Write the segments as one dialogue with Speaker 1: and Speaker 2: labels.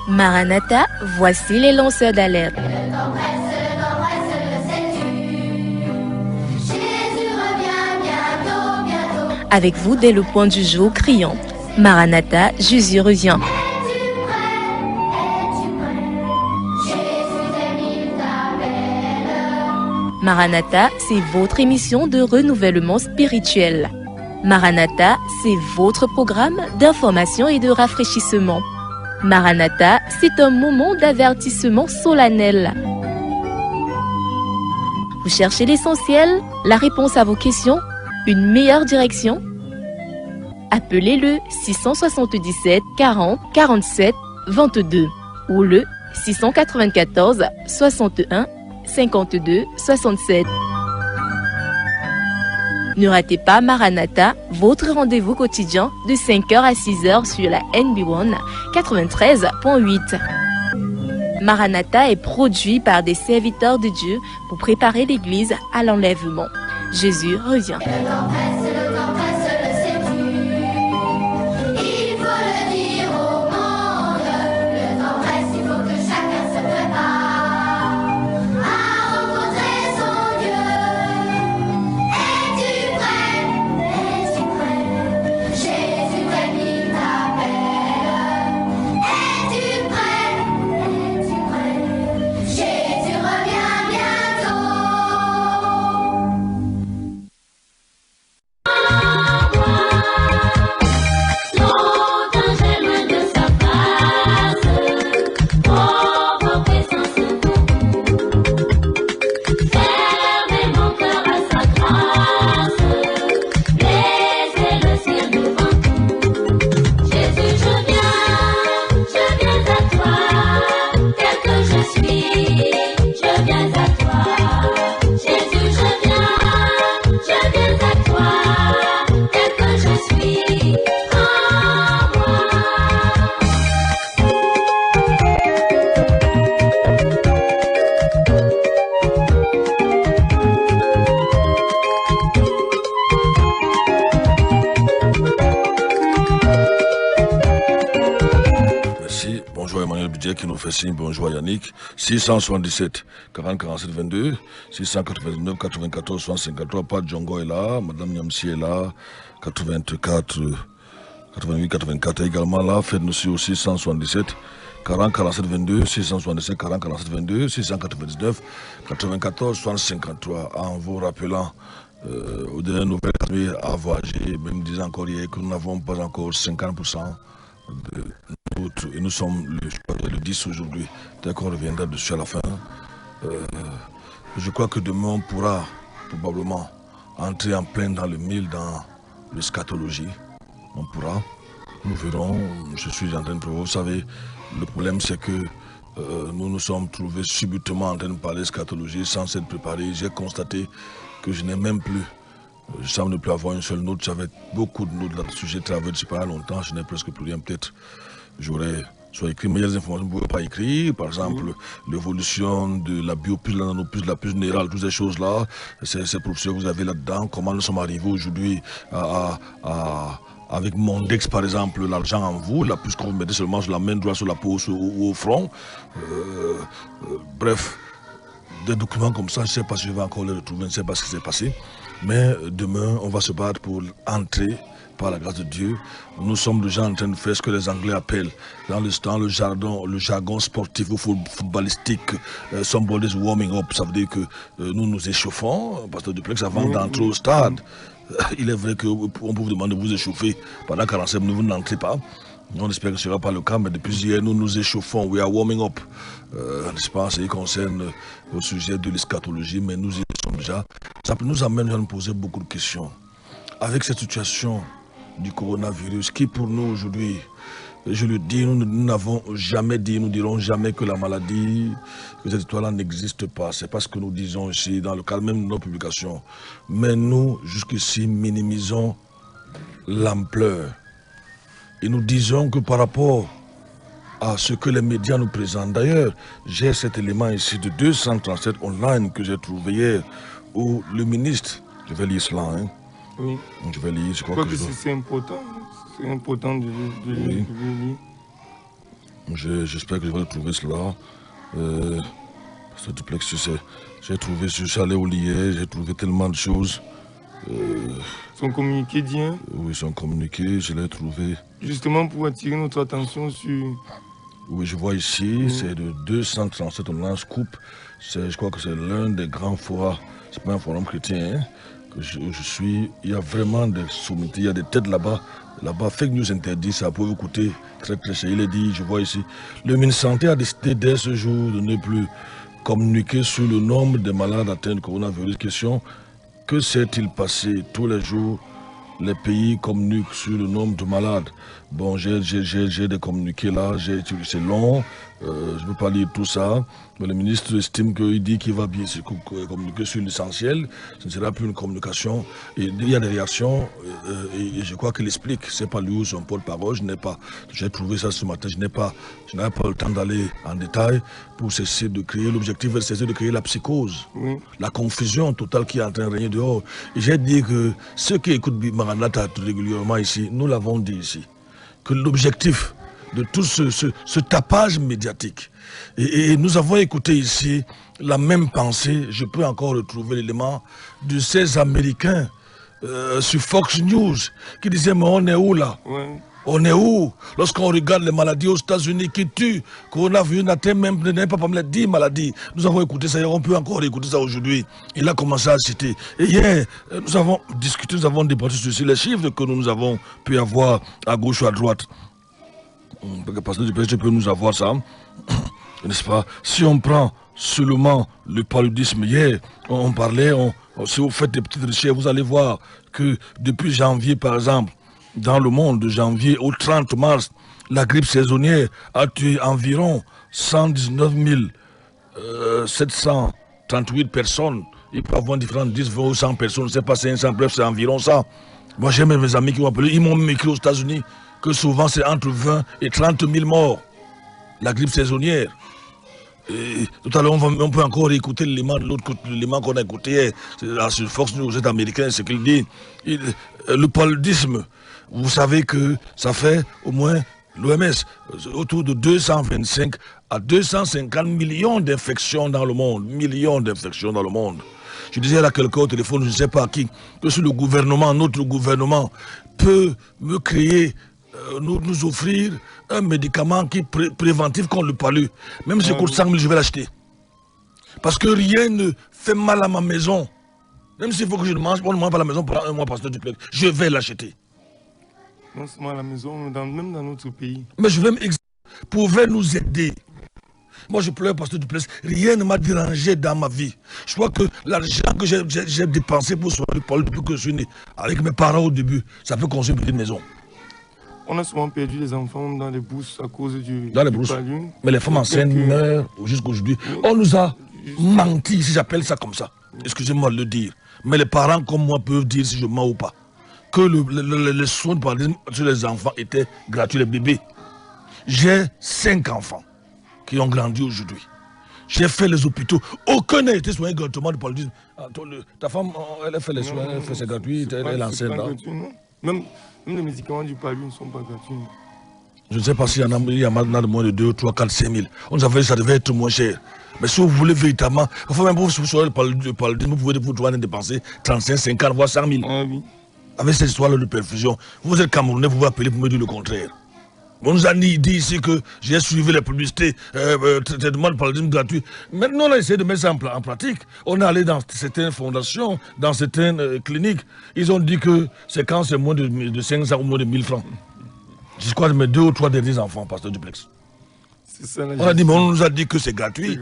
Speaker 1: Maranatha, voici les lanceurs d'alerte. Avec vous dès le point du jour criant Maranatha, Jésus revient. Maranatha, c'est votre émission de renouvellement spirituel. Maranatha, c'est votre programme d'information et de rafraîchissement. Maranatha, c'est un moment d'avertissement solennel. Vous cherchez l'essentiel, la réponse à vos questions, une meilleure direction? Appelez le 677 40 47 22 ou le 694 61 52 67. Ne ratez pas Maranatha, votre rendez-vous quotidien de 5h à 6h sur la NB1 93.8. Maranatha est produit par des serviteurs de Dieu pour préparer l'Église à l'enlèvement. Jésus revient.
Speaker 2: Qui nous fait signe, bonjour Yannick, 677 40 47 22, 689 94 153, Pat Djongo est là, Madame Nyamsi est là, 84 88 84 également là, faites-nous sur 677 40 47 22, 677 40 47 22, 699 94 153, en vous rappelant aux dernières nouvelles à voyager, même disant encore hier que nous n'avons pas encore 50% et nous sommes le 10 aujourd'hui, dès qu'on reviendra dessus à la fin. Je crois que demain on pourra probablement entrer en plein dans le mille, dans l'eschatologie. On pourra, nous verrons, je suis en train de prévoir. Vous savez, le problème c'est que nous nous sommes trouvés subitement en train de parler eschatologie sans être préparés. J'ai constaté que je n'ai même plus, je semble ne plus avoir une seule note. J'avais beaucoup de notes là-dessus, j'ai travaillé depuis pas longtemps, je n'ai presque plus rien. Peut-être j'aurais soit écrit, mais il y a des informations que vous ne pouvez pas écrire, par exemple l'évolution de la biopuse, la nanopuse, la puse générale, toutes ces choses-là, ces professeurs que vous avez là-dedans, comment nous sommes arrivés aujourd'hui avec Mondex par exemple, l'argent en vous, la puce qu'on vous mettez seulement sur la main droite, sur la peau ou au front. Bref, des documents comme ça, je ne sais pas si je vais encore les retrouver, je ne sais pas ce qui s'est passé. Mais demain, on va se battre pour entrer par la grâce de Dieu. Nous sommes déjà en train de faire ce que les Anglais appellent dans le jargon sportif ou footballistique, somebody's warming up. Ça veut dire que nous nous échauffons, parce que depuis que avant d'entrer au stade, il est vrai qu'on peut vous demander de vous échauffer pendant 45 minutes, vous n'entrez pas. On espère que ce ne sera pas le cas, mais depuis hier, nous nous échauffons. We are warming up. N'est-ce pas, en ce qui concerne au sujet de l'eschatologie, mais nous y sommes déjà. Ça nous amène à nous poser beaucoup de questions. Avec cette situation du coronavirus, qui pour nous aujourd'hui, je le dis, nous n'avons jamais dit, nous dirons jamais que la maladie, que cette histoire-là n'existe pas. C'est pas ce que nous disons ici, dans le cadre même de nos publications. Mais nous, jusqu'ici, minimisons l'ampleur. Et nous disons que par rapport à ce que les médias nous présentent, d'ailleurs, j'ai cet élément ici de 237 online que j'ai trouvé hier, où le ministre, je vais lire cela, hein.
Speaker 3: Oui.
Speaker 2: Je vais lire, je crois que
Speaker 3: c'est important. C'est important de lire.
Speaker 2: J'espère que je vais trouver cela. Ce duplex, tu sais, j'ai trouvé, je suis allé au lié, j'ai trouvé tellement de choses.
Speaker 3: Son communiqué dit, hein?
Speaker 2: Oui, son communiqué, je l'ai trouvé.
Speaker 3: Justement pour attirer notre attention sur...
Speaker 2: Oui, je vois ici, c'est de 237 online scoop. Je crois que c'est l'un des grands forums, c'est pas un forum chrétien, hein, que je suis. Il y a vraiment des sommités, il y a des têtes là-bas. Là-bas, fake news interdit, ça peut vous coûter très très cher. Il est dit, je vois ici, le ministre Santé a décidé dès ce jour de ne plus communiquer sur le nombre de malades atteints de coronavirus. Question, que s'est-il passé tous les jours? Les pays communiquent sur le nombre de malades. Bon, j'ai des communiqués là, c'est long, je ne peux pas lire tout ça, mais le ministre estime qu'il dit qu'il va bien communiquer sur l'essentiel, ce ne sera plus une communication. Et il y a des réactions, et je crois qu'il explique, c'est pas lui ou son porte-parole, j'ai trouvé ça ce matin, je n'avais pas le temps d'aller en détail pour cesser de créer, l'objectif est de cesser de créer la psychose, la confusion totale qui est en train de régner dehors. Et j'ai dit que ceux qui écoutent Maranatha régulièrement ici, nous l'avons dit ici, que l'objectif de tout ce tapage médiatique, et nous avons écouté ici la même pensée, je peux encore retrouver l'élément de ces Américains sur Fox News qui disaient mais on est où là? On est où? Lorsqu'on regarde les maladies aux États-Unis qui tuent, coronavirus n'atteint même pas parmi les 10 maladies. Nous avons écouté ça, et on peut encore écouter ça aujourd'hui. Il a commencé à citer. Et hier, nous avons discuté, nous avons débattu sur les chiffres que nous avons pu avoir à gauche ou à droite. Parce que je peux nous avoir ça, n'est-ce pas? Si on prend seulement le paludisme, hier, on parlait, si vous faites des petites recherches, vous allez voir que depuis janvier, par exemple, dans le monde, de janvier au 30 mars, la grippe saisonnière a tué environ 119 738 personnes. Il peut y avoir différentes 10, 20 ou 100 personnes, je ne sais pas, 500, bref, c'est environ ça. Moi, j'ai même mes amis qui m'ont appelé, ils m'ont écrit aux États-Unis que souvent c'est entre 20 et 30 000 morts, la grippe saisonnière. Et tout à l'heure, on peut encore écouter l'élément de l'autre côté, l'élément qu'on a écouté sur Fox News, c'est américain, c'est qu'il dit. Le paludisme, vous savez que ça fait au moins, l'OMS, autour de 225 à 250 millions d'infections dans le monde. Millions d'infections dans le monde. Je disais à quelqu'un au téléphone, je ne sais pas à qui, que si le gouvernement, notre gouvernement, peut me créer, nous offrir un médicament qui est préventif contre le palu. Même si ça coûte 100 000, je vais l'acheter. Parce que rien ne fait mal à ma maison. Même s'il faut que je ne mange, on ne mange pas à la maison pendant un mois parce que duplex, je vais l'acheter.
Speaker 3: Non seulement à la maison, même dans notre pays.
Speaker 2: Mais je vais pouvait nous aider. Moi je pleure parce que duplex, rien ne m'a dérangé dans ma vie. Je crois que l'argent que j'ai dépensé pour soigner le palu depuis que je suis né, avec mes parents au début, ça peut construire une petite maison.
Speaker 3: On a souvent perdu les enfants dans les brousses à cause du
Speaker 2: palu. Mais les femmes enceintes meurent jusqu'aujourd'hui. On nous a menti, si j'appelle ça comme ça. Excusez-moi de le dire. Mais les parents comme moi peuvent dire si je mens ou pas. Que les soins de paludisme sur les enfants étaient gratuits, les bébés. J'ai 5 enfants qui ont grandi aujourd'hui. J'ai fait les hôpitaux. Aucun n'a été soigné gratuitement de paludisme. Ta femme, elle a fait les soins, elle fait ses gratuits, elle est enceinte.
Speaker 3: Même les médicaments du palu ne sont pas gratuits.
Speaker 2: Je ne sais pas s'il y en a maintenant de moins de 2, 3, 4, 5 000. On nous avait dit que ça devait être moins cher. Mais si vous voulez véritablement, enfin même pour vous soigner le paludisme, vous pouvez vous dépenser 35, 50, voire 100 000.
Speaker 3: Ah, oui.
Speaker 2: Avec cette histoire de perfusion, vous êtes Camerounais, vous vous appelez pour me dire le contraire. On nous a dit ici que j'ai suivi les publicités, traitement de paludisme gratuit. Maintenant, on a essayé de mettre ça en pratique. On est allé dans certaines fondations, dans certaines cliniques. Ils ont dit que c'est quand c'est moins de 500 ou moins de 1000 francs. Je crois que mes 2 ou 3 derniers enfants, pasteur duplex. Ça, on a dit, mais on nous a dit que c'est gratuit.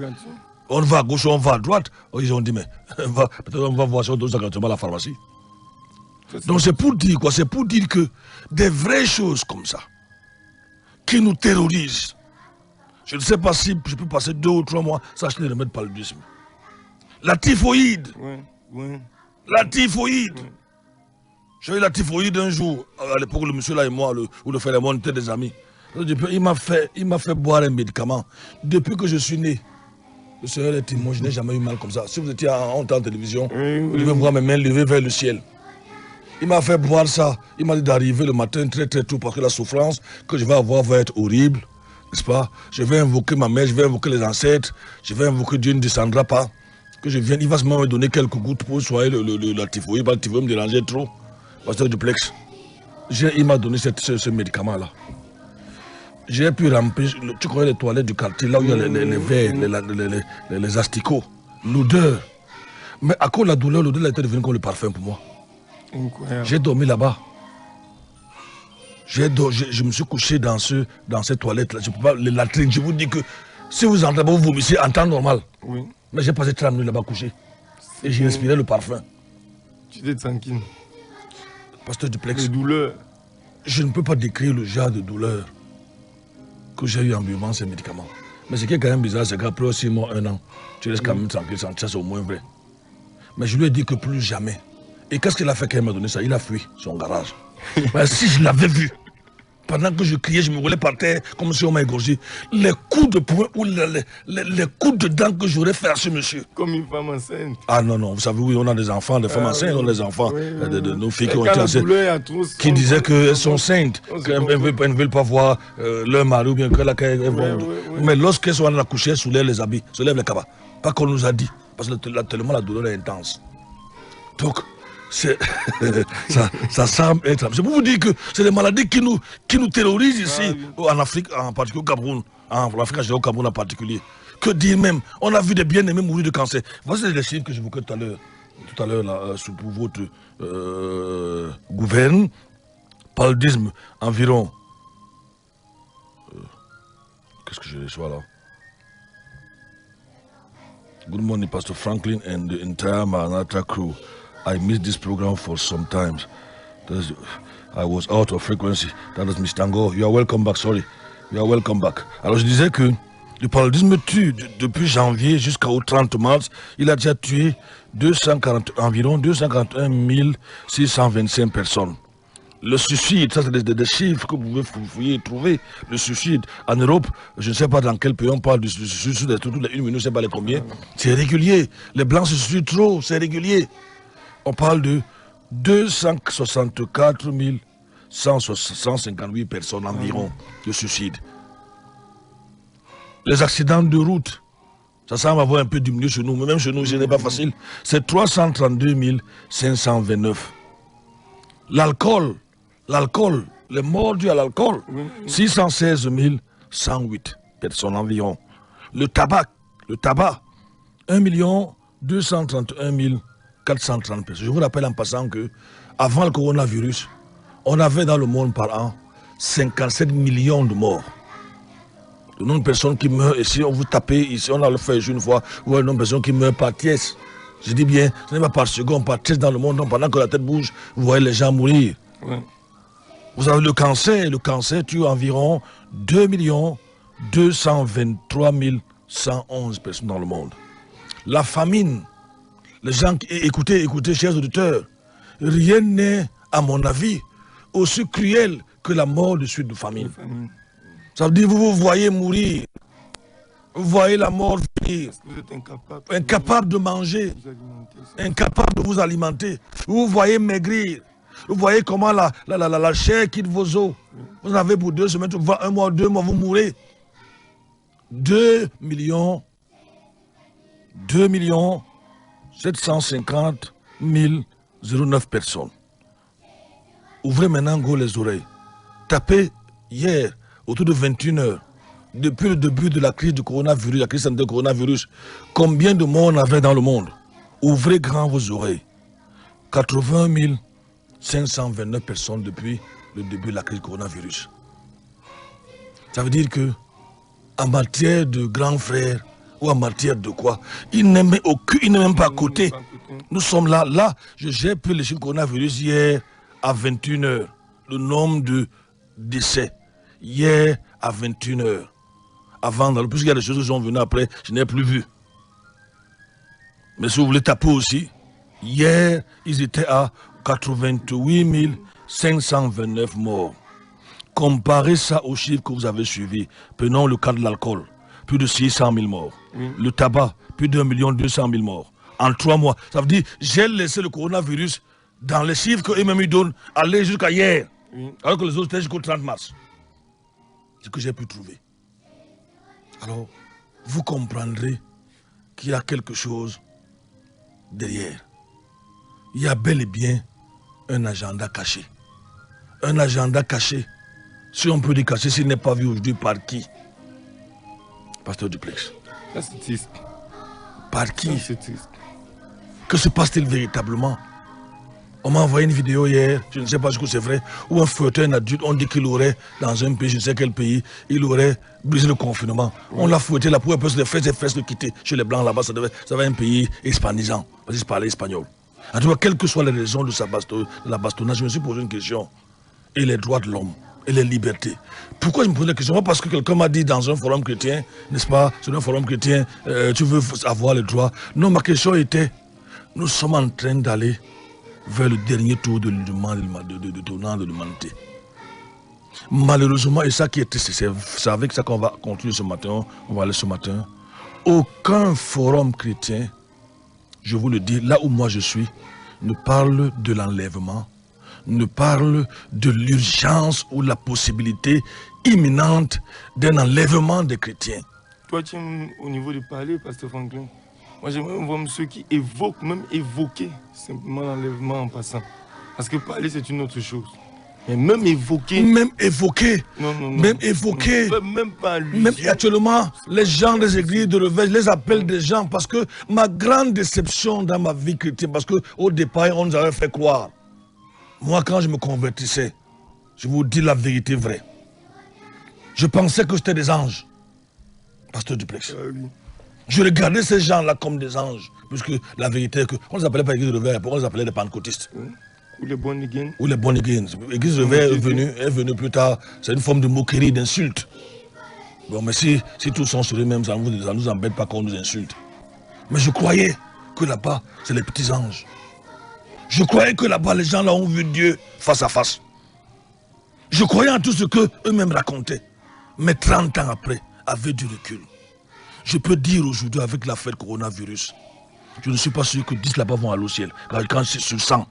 Speaker 2: On va à gauche, on va à droite. Ils ont dit, mais peut-être on va voir si on donne ça gratuitement à la pharmacie. Donc c'est pour dire quoi? C'est pour dire que des vraies choses comme ça, qui nous terrorisent, je ne sais pas si je peux passer 2 ou 3 mois sans acheter des remèdes paludisme. La typhoïde. La typhoïde. J'ai eu la typhoïde un jour, à l'époque, le monsieur là et moi, ou le frère et moi, on était des amis. Il m'a fait boire un médicament. Depuis que je suis né, le Seigneur est témoin, je n'ai jamais eu mal comme ça. Si vous étiez en télévision, vous devez voir mes mains levées vers le ciel. Il m'a fait boire ça. Il m'a dit d'arriver le matin très très tôt parce que la souffrance que je vais avoir va être horrible. n'est-ce pas? Je vais invoquer ma mère, je vais invoquer les ancêtres, je vais invoquer Dieu ne descendra pas. Que je vienne, il va seulement me donner quelques gouttes pour soigner la typhoïde, la typhoïde me dérangeait trop. Pasteur Duplex, il m'a donné ce médicament-là. J'ai pu remplir, tu connais les toilettes du quartier, là où il y a les verres, les asticots, l'odeur. Mais à cause de la douleur, l'odeur était devenue comme le parfum pour moi.
Speaker 3: Incroyable.
Speaker 2: J'ai dormi là-bas. Je me suis couché dans cette toilette-là. Je ne peux pas les latrines. Je vous dis que si vous entrez, vous vomissez en temps normal.
Speaker 3: Oui.
Speaker 2: Mais j'ai passé 30 minutes là-bas couché. Et j'ai respiré le parfum.
Speaker 3: Tu étais tranquille.
Speaker 2: Pasteur Duplex.
Speaker 3: Les douleurs.
Speaker 2: Je ne peux pas décrire le genre de douleur que j'ai eu en buvant ces médicaments. Mais ce qui est quand même bizarre, c'est qu'après 6 mois, 1 an, tu restes quand même tranquille, ça c'est au moins vrai. Mais je lui ai dit que plus jamais. Et qu'est-ce qu'il a fait quand il m'a donné ça? Il a fui son garage. Mais si je l'avais vu, pendant que je criais, je me roulais par terre comme si on m'a égorgé. Les coups de poing ou les coups de dents que j'aurais fait à ce monsieur.
Speaker 3: Comme une femme enceinte.
Speaker 2: Ah non, non, vous savez, oui, on a des enfants, des femmes enceintes, on a des enfants, de nos filles qui ont été enceintes, qui disaient qu'elles sont saintes, qu'elles ne veulent pas voir leur mari ou bien qu'elles vont. Mais lorsqu'elles sont accouchées, elles soulèvent les habits, soulèvent les cabas. Pas qu'on nous a dit, parce que tellement la douleur est intense. Donc, ça semble être... C'est pour vous dire que c'est des maladies qui nous terrorisent ici, en Afrique, en particulier au Cameroun, en Afrique, au Cameroun en particulier. Que dire même, on a vu des bien-aimés mourir de cancer. Voici les chiffres que j'évoquais tout à l'heure là, sous votre gouverne. Paludisme, environ... Qu'est-ce que je reçois là? Good morning, Pastor Franklin and the entire Maranatha crew. I missed this program for some time. I was out of frequency. That was Mr. Tango. You are welcome back, sorry. You are welcome back. Alors je disais que le paludisme tue depuis janvier jusqu'au 30 mars. Il a déjà tué environ 241 625 personnes. Le suicide, ça c'est des chiffres que vous pouvez trouver. Le suicide en Europe, je ne sais pas dans quel pays on parle du suicide, toutes les 1 minute, je ne sais pas les combien. C'est régulier. Les blancs se suicident trop, c'est régulier. On parle de 264 158 personnes environ de suicide. Les accidents de route, ça semble avoir un peu diminué chez nous, mais même chez nous, ce n'est pas facile. C'est 332 529. L'alcool, les morts dus à l'alcool, 616 108 personnes environ. Le tabac, 1 231 430 personnes. Je vous rappelle en passant que avant le coronavirus, on avait dans le monde par an 57 millions de morts. Le nombre de personnes qui meurent, et si on vous tapez, ici on a le fait une fois, vous voyez le nombre de personnes qui meurent par tiers. Je dis bien, ce n'est pas par seconde, par tiers dans le monde, donc pendant que la tête bouge, vous voyez les gens mourir. Ouais. Vous avez le cancer tue environ 2 223 111 personnes dans le monde. La famine, les gens, écoutez, chers auditeurs, rien n'est, à mon avis, aussi cruel que la mort de suite de famine. Ça veut dire que vous voyez mourir, vous voyez la mort venir,
Speaker 3: vous êtes
Speaker 2: incapable de manger, incapable de vous alimenter, vous voyez maigrir, vous voyez comment la chair quitte vos os. Vous en avez pour 2 semaines, 1 mois, 2 mois, vous mourrez. 2 750 009 personnes. Ouvrez maintenant go les oreilles. Tapez hier, autour de 21 h, depuis le début de la crise du coronavirus, la crise sanitaire du coronavirus, combien de morts on avait dans le monde? Ouvrez grand vos oreilles. 80 529 personnes depuis le début de la crise du coronavirus. Ça veut dire que en matière de grands frères, ou en matière de quoi, il n'est même pas à côté. Nous sommes là. J'ai pris le chiffre coronavirus hier à 21 h. Le nombre de décès. Hier à 21 h. Avant, puisqu'il y a des choses qui sont venues après, je n'ai plus vu. Mais si vous voulez taper aussi, hier, ils étaient à 88 529 morts. Comparez ça aux chiffres que vous avez suivis. Prenons le cas de l'alcool. Plus de 600 000 morts. Le tabac, plus de 1 200 000 morts. En 3 mois. Ça veut dire, j'ai laissé le coronavirus dans les chiffres que eux-mêmes donnent aller jusqu'à hier. Alors que les autres étaient jusqu'au 30 mars. C'est ce que j'ai pu trouver. alors vous comprendrez qu'il y a quelque chose derrière. Il y a bel et bien un agenda caché. Un agenda caché. Si on peut dire caché, s'il n'est pas vu aujourd'hui, par qui? Pasteur Duplex.
Speaker 3: Ça, c'est triste.
Speaker 2: Par qui?
Speaker 3: C'est triste.
Speaker 2: Que se passe-t-il véritablement? On m'a envoyé une vidéo hier, je ne sais pas si c'est vrai, où un fouetteur, un adulte, on dit qu'il aurait, dans un pays, je ne sais quel pays, il aurait brisé le confinement. Oui. On l'a fouetté là pour un peu se faire ses fesses de quitter. Chez les Blancs là-bas, ça devait être un pays hispanisant, parce qu'ils parlaient espagnol. En tout cas, quelles que soient les raisons de la bastonnade, je me suis posé une question. Et les droits de l'homme, et les libertés. Pourquoi je me pose la question? Parce que quelqu'un m'a dit dans un forum chrétien, n'est-ce pas, sur un forum chrétien, tu veux avoir les droits. Non, ma question était, nous sommes en train d'aller vers le dernier tour de tournant de l'humanité. Malheureusement, et ça qui est triste, c'est avec ça qu'on va continuer ce matin, on va aller ce matin, aucun forum chrétien, je vous le dis, là où moi je suis, ne parle de l'enlèvement, ne parle de l'urgence ou la possibilité imminente d'un enlèvement des chrétiens.
Speaker 3: Toi, tu aimes au niveau de parler, Pasteur Franklin. Moi, j'aimerais voir ceux qui évoquent, même évoquer simplement l'enlèvement en passant. Parce que parler, c'est une autre chose. Mais même évoquer...
Speaker 2: Même évoquer.
Speaker 3: Non, non, non.
Speaker 2: Même évoquer.
Speaker 3: Même pas lui.
Speaker 2: Même actuellement, les gens des églises de Revers, je les appelle des gens parce que ma grande déception dans ma vie chrétienne, parce qu'au départ, on nous avait fait croire. Moi, quand je me convertissais, je vous dis la vérité vraie. Je pensais que c'était des anges. Pasteur Duplex.
Speaker 3: Oui.
Speaker 2: Je regardais ces gens-là comme des anges. Puisque la vérité est que, on ne les appelait pas l'église de Revers, on les appelait les pentecôtistes.
Speaker 3: Ou les born again.
Speaker 2: Ou les born again. L'église de Revers est venue plus tard. C'est une forme de moquerie, d'insulte. Bon, mais si tous sont sur eux-mêmes, ça ne nous embête pas qu'on nous insulte. Mais je croyais que là-bas, c'est les petits anges. Je croyais que là-bas, les gens là ont vu Dieu face à face. Je croyais en tout ce qu'eux-mêmes racontaient. Mais 30 ans après, avec du recul, je peux dire aujourd'hui avec l'affaire coronavirus, je ne suis pas sûr que 10 là-bas vont aller au ciel. Quand c'est sur 100.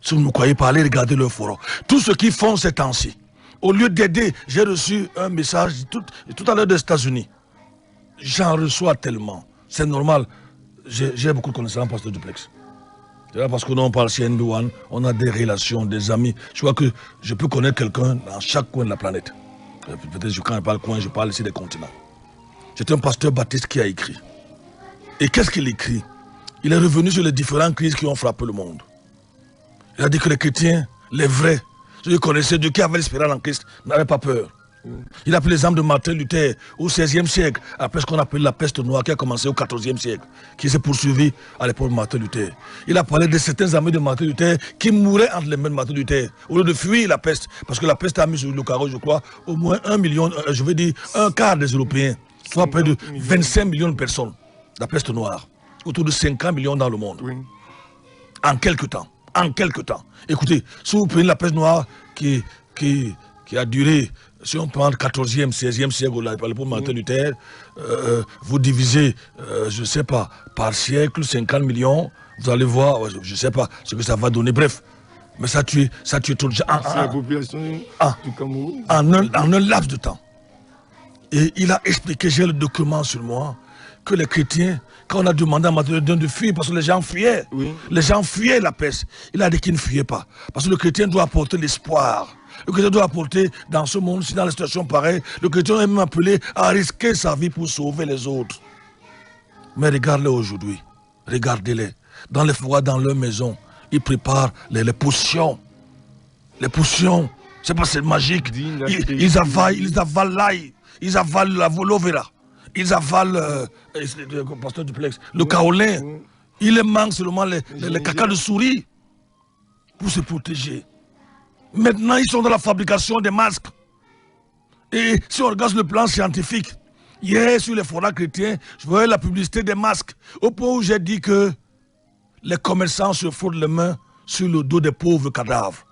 Speaker 2: Si vous ne me croyez pas, allez regarder leur forum. Tous ceux qui font ces temps-ci, au lieu d'aider, j'ai reçu un message tout à l'heure des États-Unis. J'en reçois tellement. C'est normal. J'ai beaucoup de connaissances, Pasteur Duplex. C'est là parce que nous on parle chez NB1, on a des relations, des amis. Je crois que je peux connaître quelqu'un dans chaque coin de la planète. Peut-être quand je parle coin, je parle ici des continents. C'est un pasteur baptiste qui a écrit. Et qu'est-ce qu'il écrit? Il est revenu sur les différentes crises qui ont frappé le monde. Il a dit que les chrétiens, les vrais, ceux qui connaissaient Dieu, qui avaient l'espérance en Christ, n'avaient pas peur. Il a pris l'exemple de Martin Luther au XVIe siècle, après ce qu'on appelle la peste noire qui a commencé au XIVe siècle, qui s'est poursuivie à l'époque de Martin Luther. Il a parlé de certains amis de Martin Luther qui mouraient entre les mains de Martin Luther, au lieu de fuir la peste, parce que la peste a mis sur le carreau, je crois, au moins 1 million, je veux dire un quart des Européens, soit près de 25 millions de personnes, la peste noire, autour de 50 millions dans le monde, oui. En quelques temps. En quelques temps. Écoutez, si vous prenez la peste noire qui a duré, si on prend le 14e, 16e siècle, par l'époque de Martin Luther, vous divisez, je ne sais pas, par siècle, 50 millions, vous allez voir, je ne sais pas ce que ça va donner, bref. Mais ça tue trop de gens.
Speaker 3: C'est la population du Cameroun.
Speaker 2: En un laps de temps. Et il a expliqué, j'ai le document sur moi, que les chrétiens, quand on a demandé à Martin Luther de fuir, parce que les gens fuyaient, oui. Les gens fuyaient la peste, il a dit qu'ils ne fuyaient pas. Parce que le chrétien doit apporter l'espoir. Le chrétien doit apporter, dans ce monde, si dans la situation pareille, le chrétien est même appelé à risquer sa vie pour sauver les autres. Mais regardez-les aujourd'hui, regardez-les. Dans les foyers, dans leur maison, ils préparent les potions. Les potions, c'est pas c'est magique. Ils avalent l'ail, ils avalent la volovera. Ils avalent, Pasteur Duplex, le kaolin. Il les manque seulement les caca de souris pour se protéger. Maintenant, ils sont dans la fabrication des masques. Et si on regarde le plan scientifique, hier sur les forats chrétiens, je voyais la publicité des masques. Au point où j'ai dit que les commerçants se frottent les mains sur le dos des pauvres cadavres.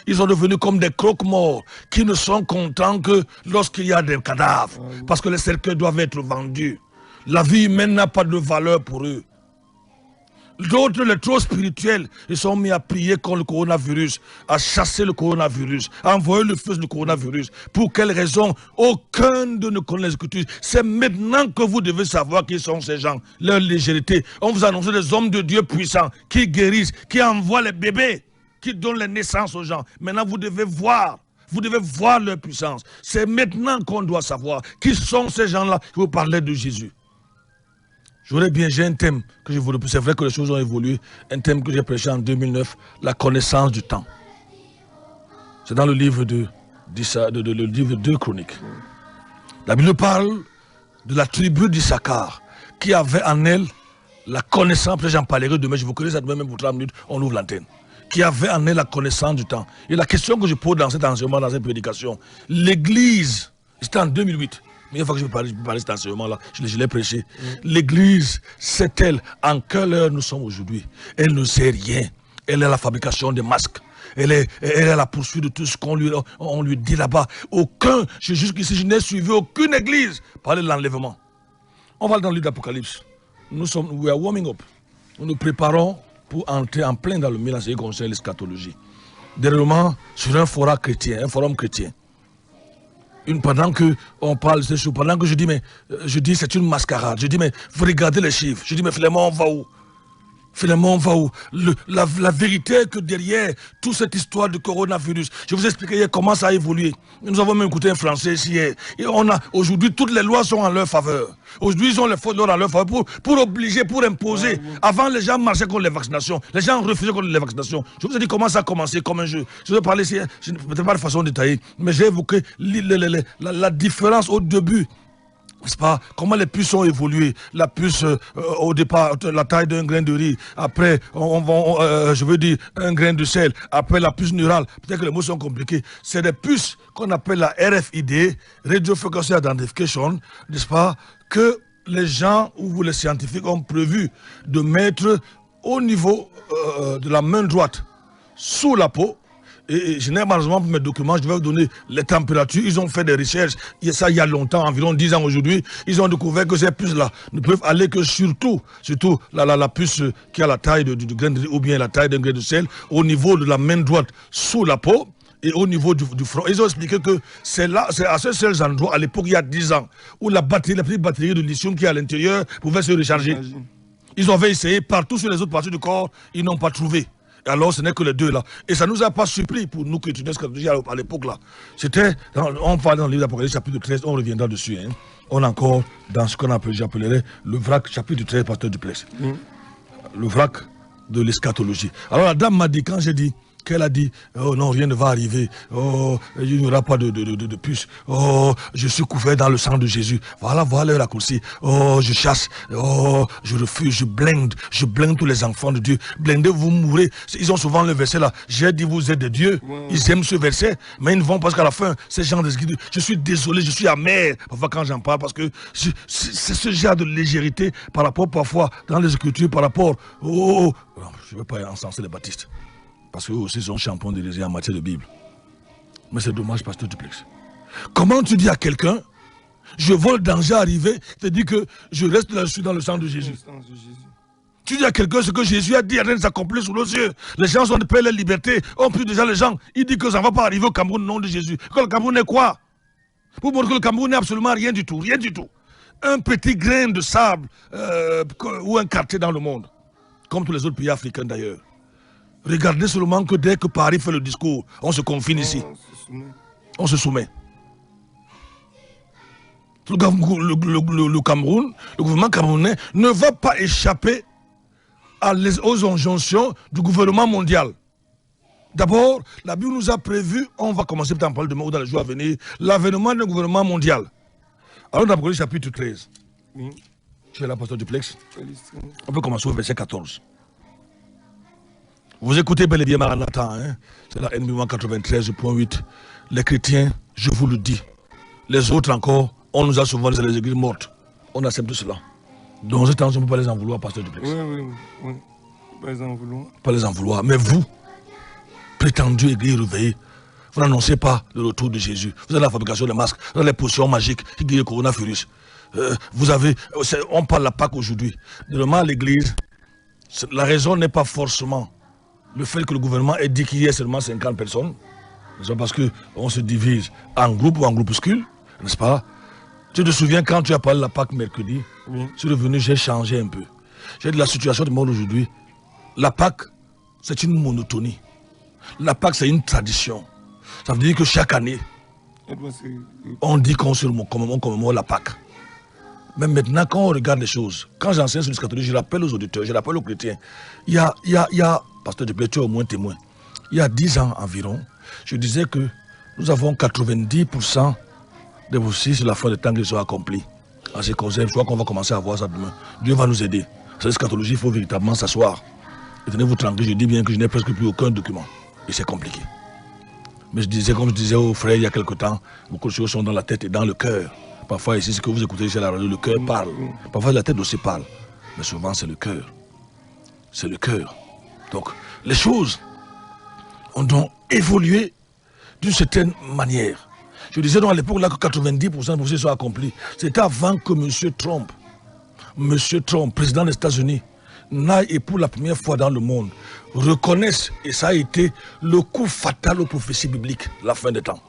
Speaker 2: Ils sont devenus comme des croque-morts qui ne sont contents que lorsqu'il y a des cadavres. Parce que les cercueils doivent être vendus. La vie humaine n'a pas de valeur pour eux. D'autres, les trop spirituels, ils sont mis à prier contre le coronavirus, à chasser le coronavirus, à envoyer le feu du coronavirus. Pour quelle raison? Aucun de ne connaît les Écritures. C'est maintenant que vous devez savoir qui sont ces gens, leur légèreté. On vous annonce des hommes de Dieu puissants, qui guérissent, qui envoient les bébés, qui donnent les naissances aux gens. Maintenant, vous devez voir leur puissance. C'est maintenant qu'on doit savoir qui sont ces gens-là qui vous parlaient de Jésus. J'ai un thème que je vous repose. C'est vrai que les choses ont évolué. Un thème que j'ai prêché en 2009, la connaissance du temps. C'est dans le livre de 2 Chroniques. La Bible parle de la tribu d'Issachar qui avait en elle la connaissance. J'en parlerai demain, je vous connais ça demain, même pour 3 minutes, on ouvre l'antenne. Qui avait en elle la connaissance du temps. Et la question que je pose dans cet enseignement, dans cette prédication, l'Église, c'était en 2008. Mais une fois que je peux parler de cet enseignement-là, je l'ai prêché. L'Église, sait-elle en quelle heure nous sommes aujourd'hui? Elle ne sait rien. Elle est à la fabrication des masques. Elle est à la poursuite de tout ce qu'on lui dit là-bas. Jusqu'ici, je n'ai suivi aucune église parler de l'enlèvement. On va dans le livre d'Apocalypse. We are warming up. Nous nous préparons pour entrer en plein dans le milieu qui concerne l'eschatologie. Dernièrement, sur un forum chrétien. Pendant qu'on parle de ces choses, pendant que je dis c'est une mascarade, je dis mais vous regardez les chiffres, je dis mais finalement on va où? La vérité est que derrière toute cette histoire de coronavirus, je vous expliquais hier comment ça a évolué. Nous avons même écouté un Français ici hier. Et aujourd'hui, toutes les lois sont en leur faveur. Aujourd'hui, ils ont les fautes en leur faveur pour obliger, pour imposer. Avant, les gens marchaient contre les vaccinations. Les gens refusaient contre les vaccinations. Je vous ai dit comment ça a commencé comme un jeu. Je vais parler ici, peut-être pas de façon détaillée, mais j'ai évoqué la différence au début. N'est-ce pas? Comment les puces ont évolué. La puce, au départ, la taille d'un grain de riz. Après, un grain de sel. Après, la puce neurale. Peut-être que les mots sont compliqués. C'est des puces qu'on appelle la RFID, Radio Frequency Identification, n'est-ce pas? Que les gens ou les scientifiques ont prévu de mettre au niveau de la main droite sous la peau. Et je n'ai malheureusement pour mes documents, je vais vous donner les températures. Ils ont fait des recherches, il y a longtemps, environ 10 ans aujourd'hui. Ils ont découvert que ces puces-là ne peuvent aller que surtout la puce qui a la taille du grain de riz ou bien la taille d'un grain de sel, au niveau de la main droite sous la peau et au niveau du front. Ils ont expliqué que c'est à ce seul endroit, à l'époque, il y a 10 ans, où la petite batterie de lithium qui est à l'intérieur pouvait se recharger. Ils avaient essayé partout sur les autres parties du corps, ils n'ont pas trouvé. Alors ce n'est que les deux là. Et ça ne nous a pas surpris pour nous qui étudions à l'époque là. On parle dans le livre d'Apocalypse chapitre 13, on reviendra dessus. Hein. On est encore dans ce qu'on j'appellerais le vrac chapitre 13, pasteur Duplex. Le vrac de l'eschatologie. Alors la dame m'a dit, quand j'ai dit, qu'elle a dit, oh non, rien ne va arriver, oh, il n'y aura pas de puce, oh, je suis couvert dans le sang de Jésus, voilà le raccourci, oh, je chasse, oh, je refuse, je blinde tous les enfants de Dieu, blindez, vous mourrez. Ils ont souvent le verset là, j'ai dit vous êtes de Dieu, ils aiment ce verset, mais ils ne vont pas jusqu'à la fin, ces gens de je suis désolé, je suis amer, parfois quand j'en parle, parce que c'est ce genre de légèreté par rapport parfois dans les Écritures, par rapport au... Je ne veux pas encenser les baptistes. Parce qu'eux aussi sont champions d'hérésie en matière de Bible. Mais c'est dommage, pasteur Duplex. Comment tu dis à quelqu'un, je vois le danger arriver, tu te dis que je reste là, je suis dans le sang de Jésus. Tu dis à quelqu'un ce que Jésus a dit, rien ne s'accomplit sous nos yeux. Les gens sont de paix, la liberté. On prie déjà les gens. Il dit que ça ne va pas arriver au Cameroun au nom de Jésus. Que le Cameroun est quoi? Pour montrer que le Cameroun n'est absolument rien du tout. Rien du tout. Un petit grain de sable ou un quartier dans le monde. Comme tous les autres pays africains d'ailleurs. Regardez seulement que dès que Paris fait le discours, on se confine ici. On se soumet. Le Cameroun, le gouvernement camerounais ne va pas échapper aux injonctions du gouvernement mondial. D'abord, la Bible nous a prévu, on va commencer peut-être à en parler demain ou dans les jours à venir, l'avènement d'un gouvernement mondial. Alors dans Apocalypse chapitre 13, tu es là, pasteur Duplex, on peut commencer au verset 14. Vous écoutez bel et bien Maranatha, hein? C'est la NB 93.8. Les chrétiens, je vous le dis. Les autres encore, on nous a souvent dit les églises mortes. On accepte cela. Dans ce temps, on ne peut pas les en vouloir, pasteur Duplex.
Speaker 3: Oui. Pas les en vouloir.
Speaker 2: Pas les en vouloir. Mais vous, prétendus église réveillée, vous n'annoncez pas le retour de Jésus. Vous avez la fabrication des masques, vous avez les potions magiques qui guérissent le coronavirus. On parle de la Pâque aujourd'hui. Normalement, l'église, La raison n'est pas forcément le fait que le gouvernement ait dit qu'il y ait seulement 50 personnes. C'est parce qu'on se divise en groupe ou en groupuscule, n'est-ce pas? Tu te souviens quand tu as parlé de la PAC mercredi? Oui. Je suis revenu, j'ai changé un peu. J'ai dit la situation du monde aujourd'hui. La PAC, c'est une monotonie. La PAC, c'est une tradition. Ça veut dire que chaque année, on dit qu'on commémore la PAC. Mais maintenant, quand on regarde les choses, quand j'enseigne sur l'eschatologie, je rappelle aux auditeurs, je rappelle aux chrétiens, il y a pasteur de tu es au moins témoin, il y a 10 ans environ, je disais que nous avons 90% de vos signes sur la fin des temps qui sont accomplis. En ce qui concerne, je crois qu'on va commencer à voir ça demain. Dieu va nous aider. Sur l'eschatologie, il faut véritablement s'asseoir. Et tenez-vous tranquille, je dis bien que je n'ai presque plus aucun document. Et c'est compliqué. Mais comme je disais aux frères il y a quelque temps, beaucoup de choses sont dans la tête et dans le cœur. Parfois ici, ce que vous écoutez chez la radio, le cœur parle. Parfois la tête aussi parle. Mais souvent c'est le cœur. C'est le cœur. Donc les choses ont donc évolué d'une certaine manière. Je disais donc à l'époque là que 90% de sont accomplis. C'était avant que M. Trump, président des États-Unis, n'aille et pour la première fois dans le monde, reconnaisse, et ça a été le coup fatal aux prophéties bibliques, la fin des temps.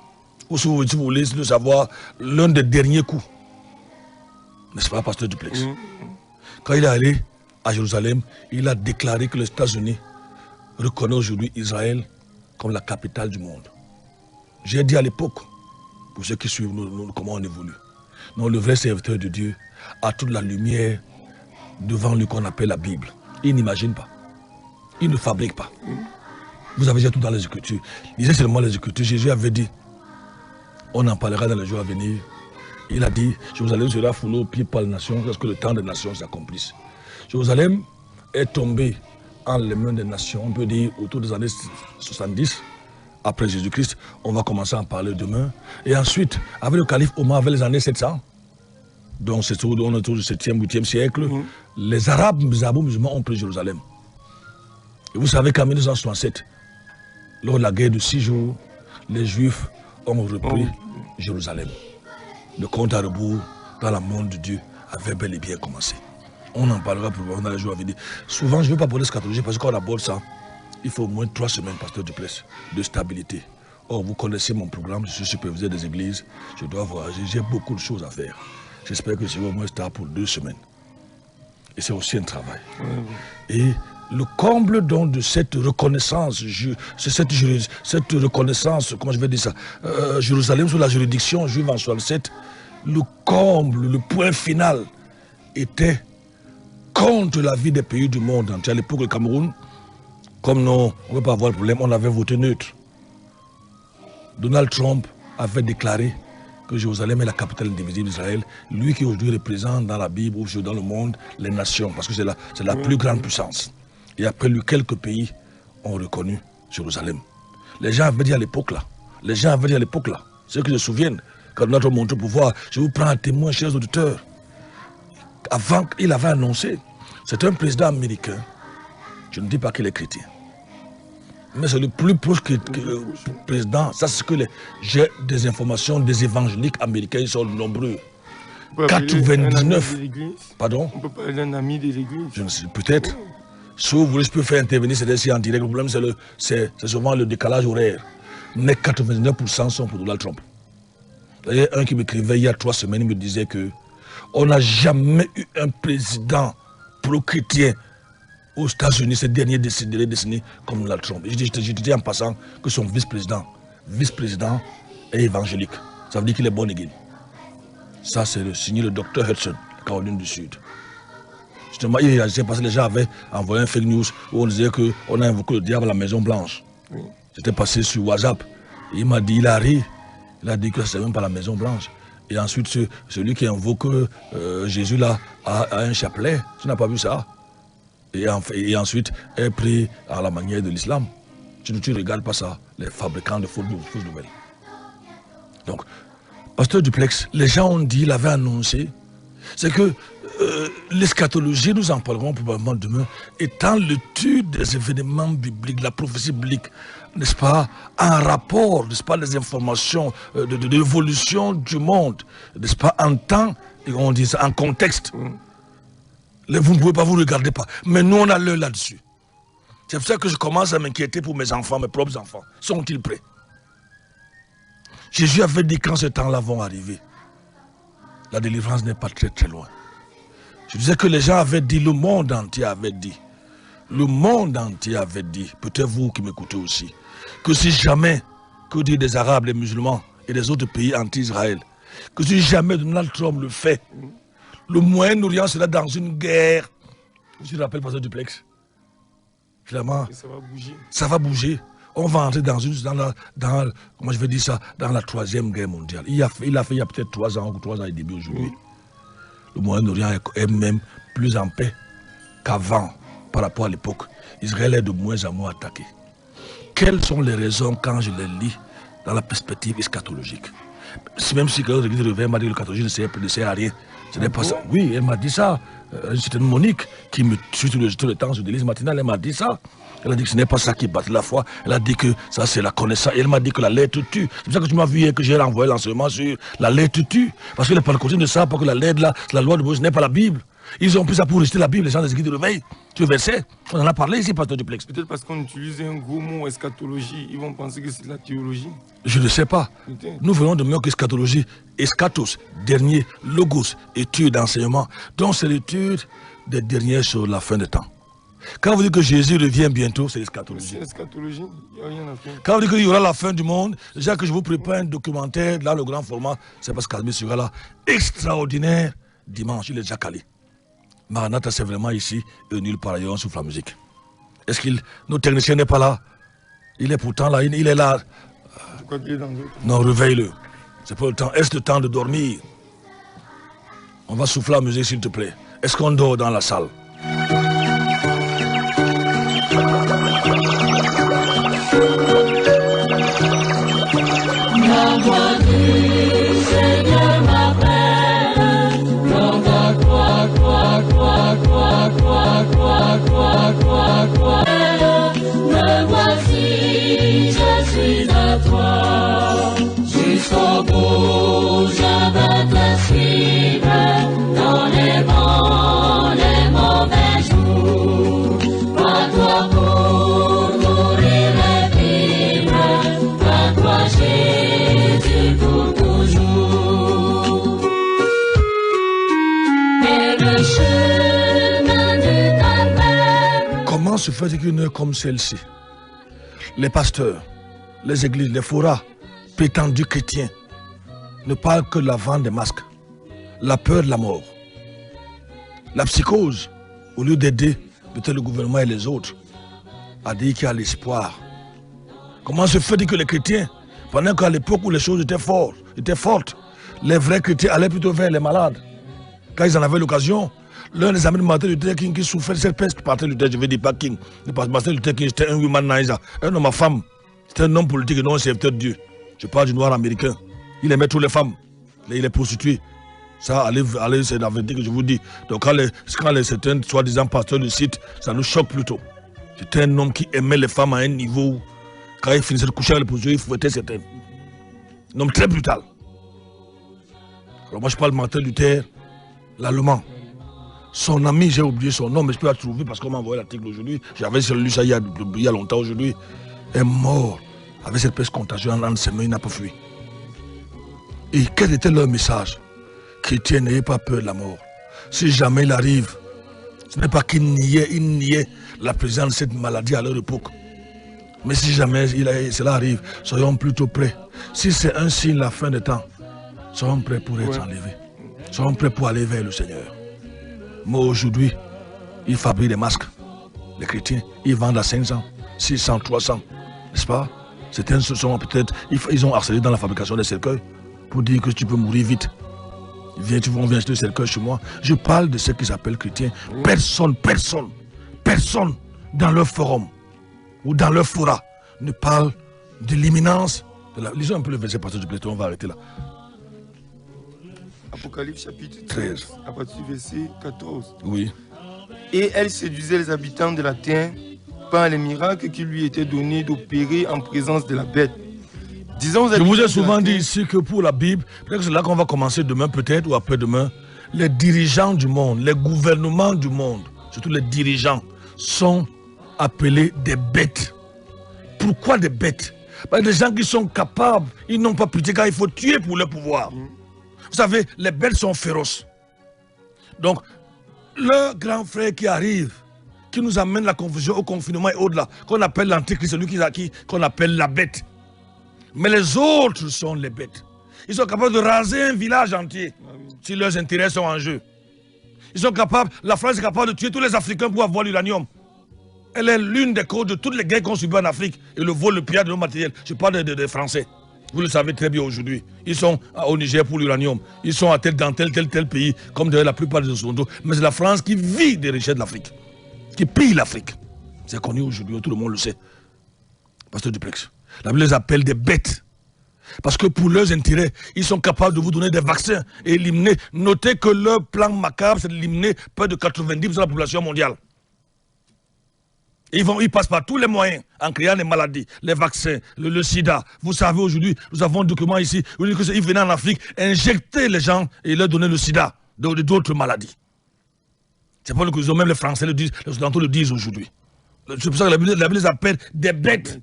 Speaker 2: Ou si vous voulez le savoir, l'un des derniers coups. N'est-ce pas, pasteur Duplex? Quand il est allé à Jérusalem, il a déclaré que les États-Unis reconnaissent aujourd'hui Israël comme la capitale du monde. J'ai dit à l'époque, pour ceux qui suivent comment on évolue, non, le vrai serviteur de Dieu a toute la lumière devant lui qu'on appelle la Bible. Il n'imagine pas. Il ne fabrique pas. Vous avez déjà tout dans les Écritures. Lisez seulement les Écritures. Jésus avait dit, on en parlera dans les jours à venir. Il a dit, Jérusalem sera foulée aux pieds par les nations lorsque le temps des nations s'accomplisse. Jérusalem est tombée en les mains des nations, on peut dire autour des années 70, après Jésus-Christ. On va commencer à en parler demain. Et ensuite, avec le calife Omar, vers les années 700, donc c'est autour du 7e, 8e siècle, les Arabes musulmans ont pris Jérusalem. Et vous savez qu'en 1967, lors de la guerre de 6 jours, les Juifs ont repris Jérusalem. Le compte à rebours dans le monde de Dieu avait bel et bien commencé. On en parlera probablement dans les jours à venir. Souvent, je ne veux pas parler de scatologie parce qu'on aborde ça. Il faut au moins 3 semaines, pasteur Duplessis, de stabilité. Or, vous connaissez mon programme, je suis superviseur des églises. Je dois voyager, j'ai beaucoup de choses à faire. J'espère que je vais au moins stable pour 2 semaines. Et c'est aussi un travail. Et le comble donc de cette reconnaissance, cette reconnaissance, comment je vais dire ça, Jérusalem sous la juridiction juive en 67, le comble, le point final était contre la vie des pays du monde entier. À l'époque, le Cameroun, comme non, on ne veut pas avoir de problème, on avait voté neutre. Donald Trump avait déclaré que Jérusalem est la capitale indivisible d'Israël, lui qui aujourd'hui représente dans la Bible ou dans le monde les nations, parce que c'est la plus grande puissance. Et après lui, quelques pays ont reconnu Jérusalem. Les gens avaient dit à l'époque là, ceux qui se souviennent, quand Donald Trump monte au pouvoir, je vous prends un témoin, chers auditeurs, avant qu'il avait annoncé, c'est un président américain, je ne dis pas qu'il est chrétien, mais c'est le plus proche que président. Ça, c'est que j'ai des informations des évangéliques américains, ils sont nombreux. 99. Pardon?
Speaker 3: On peut parler d'un ami des églises.
Speaker 2: Je ne sais, peut-être. Si vous voulez, je peux faire intervenir, c'est en direct. Le problème, c'est souvent le décalage horaire. Mais 99% sont pour Donald Trump. Il y a un qui m'écrivait il y a 3 semaines, il me disait que on n'a jamais eu un président pro-chrétien aux États-Unis ces dernières décennies comme Donald Trump. Je dis en passant que son vice-président est évangélique. Ça veut dire qu'il est born again. Ça, c'est signé le docteur Hudson, Caroline du Sud. Justement, il s'est passé, les gens avaient envoyé un fake news où on disait qu'on a invoqué le diable à la Maison Blanche. C'était passé sur WhatsApp. Et il m'a dit, il a ri. Il a dit que ce n'est même pas la Maison Blanche. Et ensuite, celui qui invoque Jésus là a un chapelet. Tu n'as pas vu ça? Et ensuite est pris à la manière de l'islam. Tu ne regardes pas ça, les fabricants de fausses nouvelles. Donc, pasteur Duplex, les gens ont dit, il avait annoncé, c'est que l'eschatologie, nous en parlerons probablement demain, étant l'étude des événements bibliques, la prophétie biblique, n'est-ce pas, en rapport, n'est-ce pas, des informations de l'évolution du monde, n'est-ce pas, en temps, et on dit ça, en contexte. Vous ne pouvez pas, vous ne regardez pas. Mais nous, on a l'œil là-dessus. C'est pour ça que je commence à m'inquiéter pour mes enfants, mes propres enfants. Sont-ils prêts? Jésus avait dit quand ces temps-là vont arriver, la délivrance n'est pas très très loin. Je disais que les gens avaient dit, le monde entier avait dit, le monde entier avait dit, peut-être vous qui m'écoutez aussi, que si jamais, que disent des Arabes, les musulmans et les autres pays anti-Israël, que si jamais Donald Trump le fait, le Moyen-Orient sera dans une guerre. Je te rappelle, Pasteur Duplex. Finalement,
Speaker 3: ça va bouger. Ça
Speaker 2: va bouger. On va entrer dans comment je vais dire ça, dans la 3e guerre mondiale. Il a fait il y a peut-être 3 ans ou 3 ans et demi aujourd'hui. Le Moyen-Orient est même plus en paix qu'avant par rapport à l'époque. Israël est de moins en moins attaqué. Quelles sont les raisons quand je les lis dans la perspective eschatologique? Même si l'église de Réveil m'a dit que l'eschatologie ne sert à rien. Ce n'est pas ça. Oui, elle m'a dit ça. C'était Monique qui me suit tout le temps sur l'église matinale. Elle m'a dit ça. Elle a dit que ce n'est pas ça qui bat la foi. Elle a dit que ça c'est la connaissance. Et elle m'a dit que la lettre tue. C'est pour ça que tu m'as vu hier que j'ai renvoyé l'enseignement sur la lettre tue. Parce que les pentecôtiens ne savent pas que la lettre là, la loi de Moïse n'est pas la Bible. Ils ont pris ça pour réciter la Bible, les gens des églises de Réveil. Tu le verset, on en a parlé ici, Pasteur Duplex.
Speaker 3: Peut-être parce qu'on utilise un gros mot, eschatologie, ils vont penser que c'est de la théologie.
Speaker 2: Je ne sais pas. Nous venons de mieux qu'eschatologie. Eschatos, dernier, logos, étude d'enseignement. Donc c'est l'étude des derniers sur la fin des temps. Quand vous dites que Jésus revient bientôt, c'est l'eschatologie.
Speaker 3: C'est l'eschatologie, il n'y a rien à faire.
Speaker 2: Quand vous dites qu'il y aura la fin du monde, déjà que je vous prépare un documentaire dans le grand format, c'est parce qu'Almi sera là. Extraordinaire, dimanche, il est déjà calé. Maranatha, c'est vraiment ici et nulle part ailleurs, on souffle la musique. Est-ce qu'il. Notre technicien n'est pas là? Il est pourtant là, il est là.
Speaker 3: Pourquoi il est dans l'autre?
Speaker 2: Non, réveille-le. C'est pas le temps. Est-ce le temps de dormir? On va souffler la musique, s'il te plaît. Est-ce qu'on dort dans la salle?
Speaker 4: La voix du Seigneur m'appelle, dans ta croix. Me voici, je suis à toi, jusqu'au bout je veux te suivre, dans les bons, les mauvais jours, à toi pour mourir et vivre, à toi Jésus pour toujours. Et le chemin du calvaire.
Speaker 2: Comment se fait qu'une heure comme celle-ci, les pasteurs, les églises, les forats, prétendus chrétiens, ne parlent que de la vente des masques, la peur de la mort, la psychose, au lieu d'aider peut-être le gouvernement et les autres, à dire qu'il y a l'espoir. Comment se fait que les chrétiens, pendant qu'à l'époque où les choses étaient fortes, les vrais chrétiens allaient plutôt vers les malades, quand ils en avaient l'occasion. L'un des amis de Martin Luther King qui souffrait de cette peste, Martin Luther, je vais dire pas King, Martin Luther King, c'était un womanizer, un homme à femme, c'était un homme politique et non un serviteur de Dieu. Je parle du noir américain. Il aimait toutes les femmes, il est prostitué. Ça, allez, c'est la vérité que je vous dis. Donc quand certains soi-disant pasteurs le citent, ça nous choque plutôt. C'était un homme qui aimait les femmes à un niveau où, quand il finissait de coucher avec les prostituées, il fouettait certaines. Un homme très brutal. Alors moi je parle de Martin Luther, l'Allemand. Son ami, j'ai oublié son nom, mais je peux la trouver parce qu'on m'a envoyé l'article aujourd'hui. J'avais lu ça il y a longtemps aujourd'hui. Est mort avec cette peste contagieuse en ses mains, il n'a pas fui. Et quel était leur message? Chrétiens, n'ayez pas peur de la mort. Si jamais il arrive, ce n'est pas qu'ils niaient la présence de cette maladie à leur époque. Mais si jamais cela arrive, soyons plutôt prêts. Si c'est un signe de la fin des temps, soyons prêts pour être enlevés. Soyons prêts pour aller vers le Seigneur. Mais aujourd'hui, ils fabriquent des masques. Les chrétiens, ils vendent à 500, 600, 300. N'est-ce pas? Certains se sont peut-être, ils ont harcelé dans la fabrication des cercueils pour dire que tu peux mourir vite. On vient acheter le cercueil chez moi. Je parle de ce qui s'appelle chrétiens. Personne dans leur forum ou dans leur fora ne parle de l'imminence. Lisons un peu le verset, pasteur du Platon, on va arrêter là.
Speaker 3: Apocalypse chapitre 13, à partir du verset 14.
Speaker 2: Oui.
Speaker 3: Et elle séduisait les habitants de la terre par les miracles qui lui étaient donnés d'opérer en présence de la bête. Disons,
Speaker 2: je vous ai souvent dit ici que pour la Bible, peut-être que c'est là qu'on va commencer demain peut-être ou après-demain, les dirigeants du monde, les gouvernements du monde, surtout les dirigeants, sont appelés des bêtes. Pourquoi des bêtes? Parce que des gens qui sont capables, ils n'ont pas pitié car il faut tuer pour le pouvoir. Vous savez, les bêtes sont féroces. Donc, le grand frère qui arrive, qui nous amène la confusion au confinement et au-delà, qu'on appelle l'antéchrist, celui qu'on appelle la bête. Mais les autres sont les bêtes. Ils sont capables de raser un village entier si leurs intérêts sont en jeu. Ils sont capables, la France est capable de tuer tous les Africains pour avoir l'uranium. Elle est l'une des causes de toutes les guerres qu'on subit en Afrique et le vol, le pillage de nos matériels. Je parle des Français. Vous le savez très bien aujourd'hui. Ils sont au Niger pour l'uranium. Ils sont dans tel pays, comme d'ailleurs la plupart des Occidentaux. Mais c'est la France qui vit des richesses de l'Afrique, qui pille l'Afrique. C'est connu aujourd'hui, tout le monde le sait. Pasteur Duplex. La Bible les appelle des bêtes. Parce que pour leurs intérêts, ils sont capables de vous donner des vaccins et éliminer. Notez que leur plan macabre, c'est d'éliminer près de 90% de la population mondiale. Ils passent par tous les moyens en créant les maladies, les vaccins, le sida. Vous savez aujourd'hui, nous avons un document ici, ils venaient en Afrique injecter les gens et leur donner le sida, d'autres maladies. C'est pas que même les Français le disent, les Occidentaux le disent aujourd'hui. C'est pour ça que la Bible les appelle des bêtes.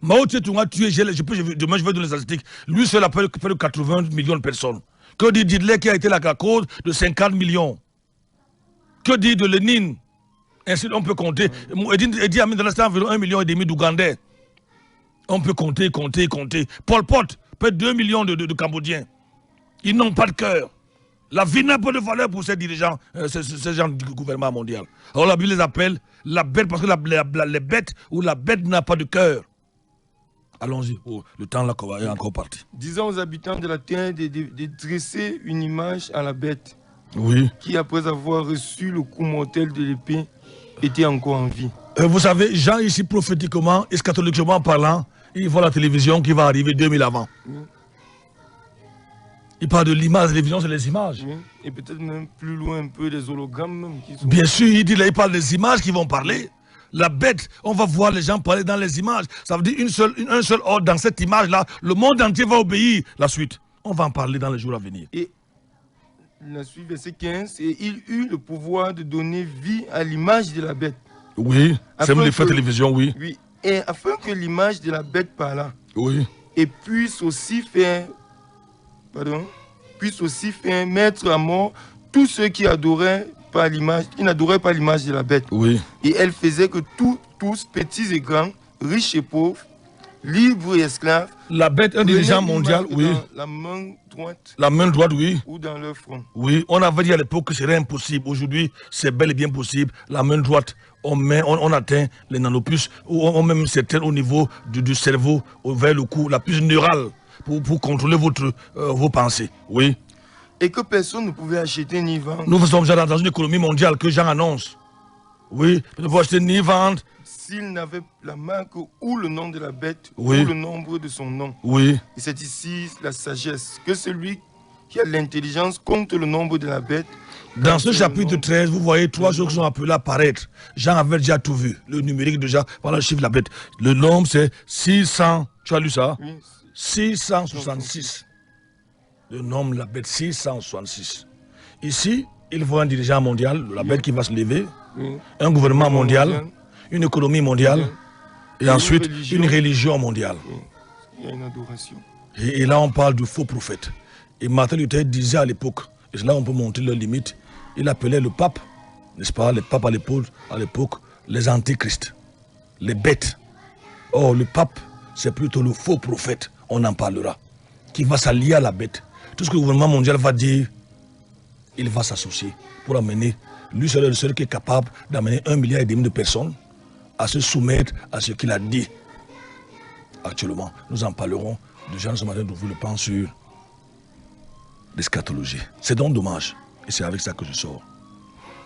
Speaker 2: Mao Tse-tung a tué, demain je vais donner les statistiques, lui seul appelle près de 80 millions de personnes. Que dit Hitler qui a été la cause de 50 millions? Que dit de Lénine? Ainsi, on peut compter. Idi Amin, dans l'instant, environ 1,5 million d'Ougandais. On peut compter. Pol Pot, peut-être 2 millions de Cambodgiens. Ils n'ont pas de cœur. La vie n'a pas de valeur pour ces dirigeants, ces gens du gouvernement mondial. Alors la Bible les appelle la bête, parce que les bêtes ou la bête n'a pas de cœur. Allons-y, le temps là est encore parti.
Speaker 3: Disons aux habitants de la terre de dresser une image à la bête.
Speaker 2: Oui.
Speaker 3: Qui, après avoir reçu le coup mortel de l'épée, était encore en vie.
Speaker 2: Vous savez, Jean ici, prophétiquement, eschatologiquement parlant, il voit la télévision qui va arriver 2000 avant. Oui. Il parle de l'image, la télévision, c'est les images. Oui.
Speaker 3: Et peut-être même plus loin un peu des hologrammes même. Qui sont...
Speaker 2: Bien sûr, il parle des images qui vont parler. La bête, on va voir les gens parler dans les images. Ça veut dire un seul ordre dans cette image-là. Le monde entier va obéir. La suite, on va en parler dans les jours à venir.
Speaker 3: Et la suite, verset 15, et il eut le pouvoir de donner vie à l'image de la bête.
Speaker 2: Oui, c'est une effet télévision, oui.
Speaker 3: Oui, et afin que l'image de la bête parlât.
Speaker 2: Oui.
Speaker 3: Et puisse aussi faire mettre à mort tous ceux qui n'adoraient pas l'image de la bête.
Speaker 2: Oui.
Speaker 3: Et elle faisait que tous, petits et grands, riches et pauvres, libres et esclaves,
Speaker 2: la bête, un dirigeant mondial, oui.
Speaker 3: La main droite.
Speaker 2: La main droite, oui.
Speaker 3: Ou dans leur front.
Speaker 2: Oui, on avait dit à l'époque que ce serait impossible. Aujourd'hui, c'est bel et bien possible. La main droite, on atteint les nanopuces, ou on même certaines au niveau du cerveau, vers le cou, la puce neurale, pour contrôler vos pensées. Oui.
Speaker 3: Et que personne ne pouvait acheter ni vendre.
Speaker 2: Nous sommes déjà dans une économie mondiale que Jean annonce. Oui, ne pouvez acheter ni vendre.
Speaker 3: S'il n'avait la marque ou le nom de la bête,
Speaker 2: oui.
Speaker 3: Ou le nombre de son nom.
Speaker 2: Oui.
Speaker 3: Et c'est ici la sagesse. Que celui qui a l'intelligence compte le nombre de la bête.
Speaker 2: Dans ce chapitre 13, vous voyez trois choses qui sont appelées à apparaître. Jean avait déjà tout vu. Le numérique déjà, voilà le chiffre de la bête. Le nombre c'est 600. Tu as lu ça? Oui. 666. Le nombre de la bête, 666. Ici, il faut un dirigeant mondial, la bête qui va se lever, un gouvernement mondial, une économie mondiale, et ensuite une religion mondiale.
Speaker 3: Il y a une adoration.
Speaker 2: Et là, on parle du faux prophète. Et Martin Luther disait à l'époque, et là on peut montrer leurs limites, il appelait le pape, n'est-ce pas, les papes à l'époque, les antichrists, les bêtes. Or, le pape, c'est plutôt le faux prophète, on en parlera, qui va s'allier à la bête. Tout ce que le gouvernement mondial va dire, il va s'associer pour amener, lui seul est le seul qui est capable d'amener 1,5 milliard de personnes à se soumettre à ce qu'il a dit. Actuellement, nous en parlerons déjà ce matin d'ouvrir le pan sur l'eschatologie. C'est donc dommage, et c'est avec ça que je sors,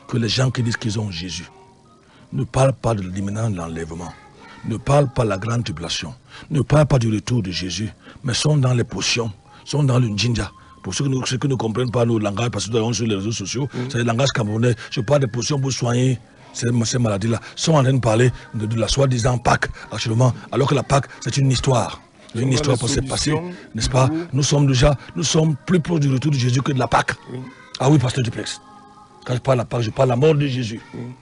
Speaker 2: que les gens qui disent qu'ils ont Jésus ne parlent pas de l'imminent de l'enlèvement, ne parlent pas de la grande tribulation, ne parlent pas du retour de Jésus, mais sont dans les potions, sont dans le jinja. Pour ceux qui ne comprennent pas nos langages, parce que nous sur les réseaux sociaux, c'est le langage camerounais. Je parle des potions pour soigner ces maladies-là. Ils sont en train de parler de la soi-disant Pâques, actuellement, alors que la Pâques, c'est une histoire. Une histoire pour s'est passée, n'est-ce pas? Nous sommes plus proches du retour de Jésus que de la Pâques. Ah oui, pasteur Duplex. Quand je parle à part, je parle de la mort de Jésus.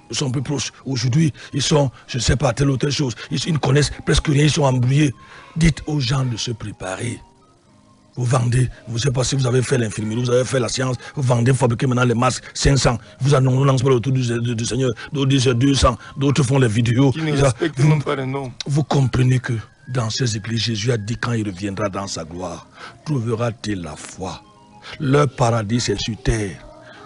Speaker 2: Ils sont un peu proches. Aujourd'hui, ils sont, je ne sais pas, telle ou telle chose. Ils ne connaissent presque rien, ils sont embrouillés. Dites aux gens de se préparer. Vous vendez, je ne sais pas si vous avez fait l'infirmerie, vous avez fait la science, vous vendez, vous fabriquez maintenant les masques, 500. Vous annoncez pas autour du Seigneur, d'autres disent 200, d'autres font les vidéos.
Speaker 3: Qui ne respectent même pas les noms.
Speaker 2: Vous comprenez que dans ces églises, Jésus a dit quand il reviendra dans sa gloire, trouvera-t-il la foi? Leur paradis, c'est sur terre.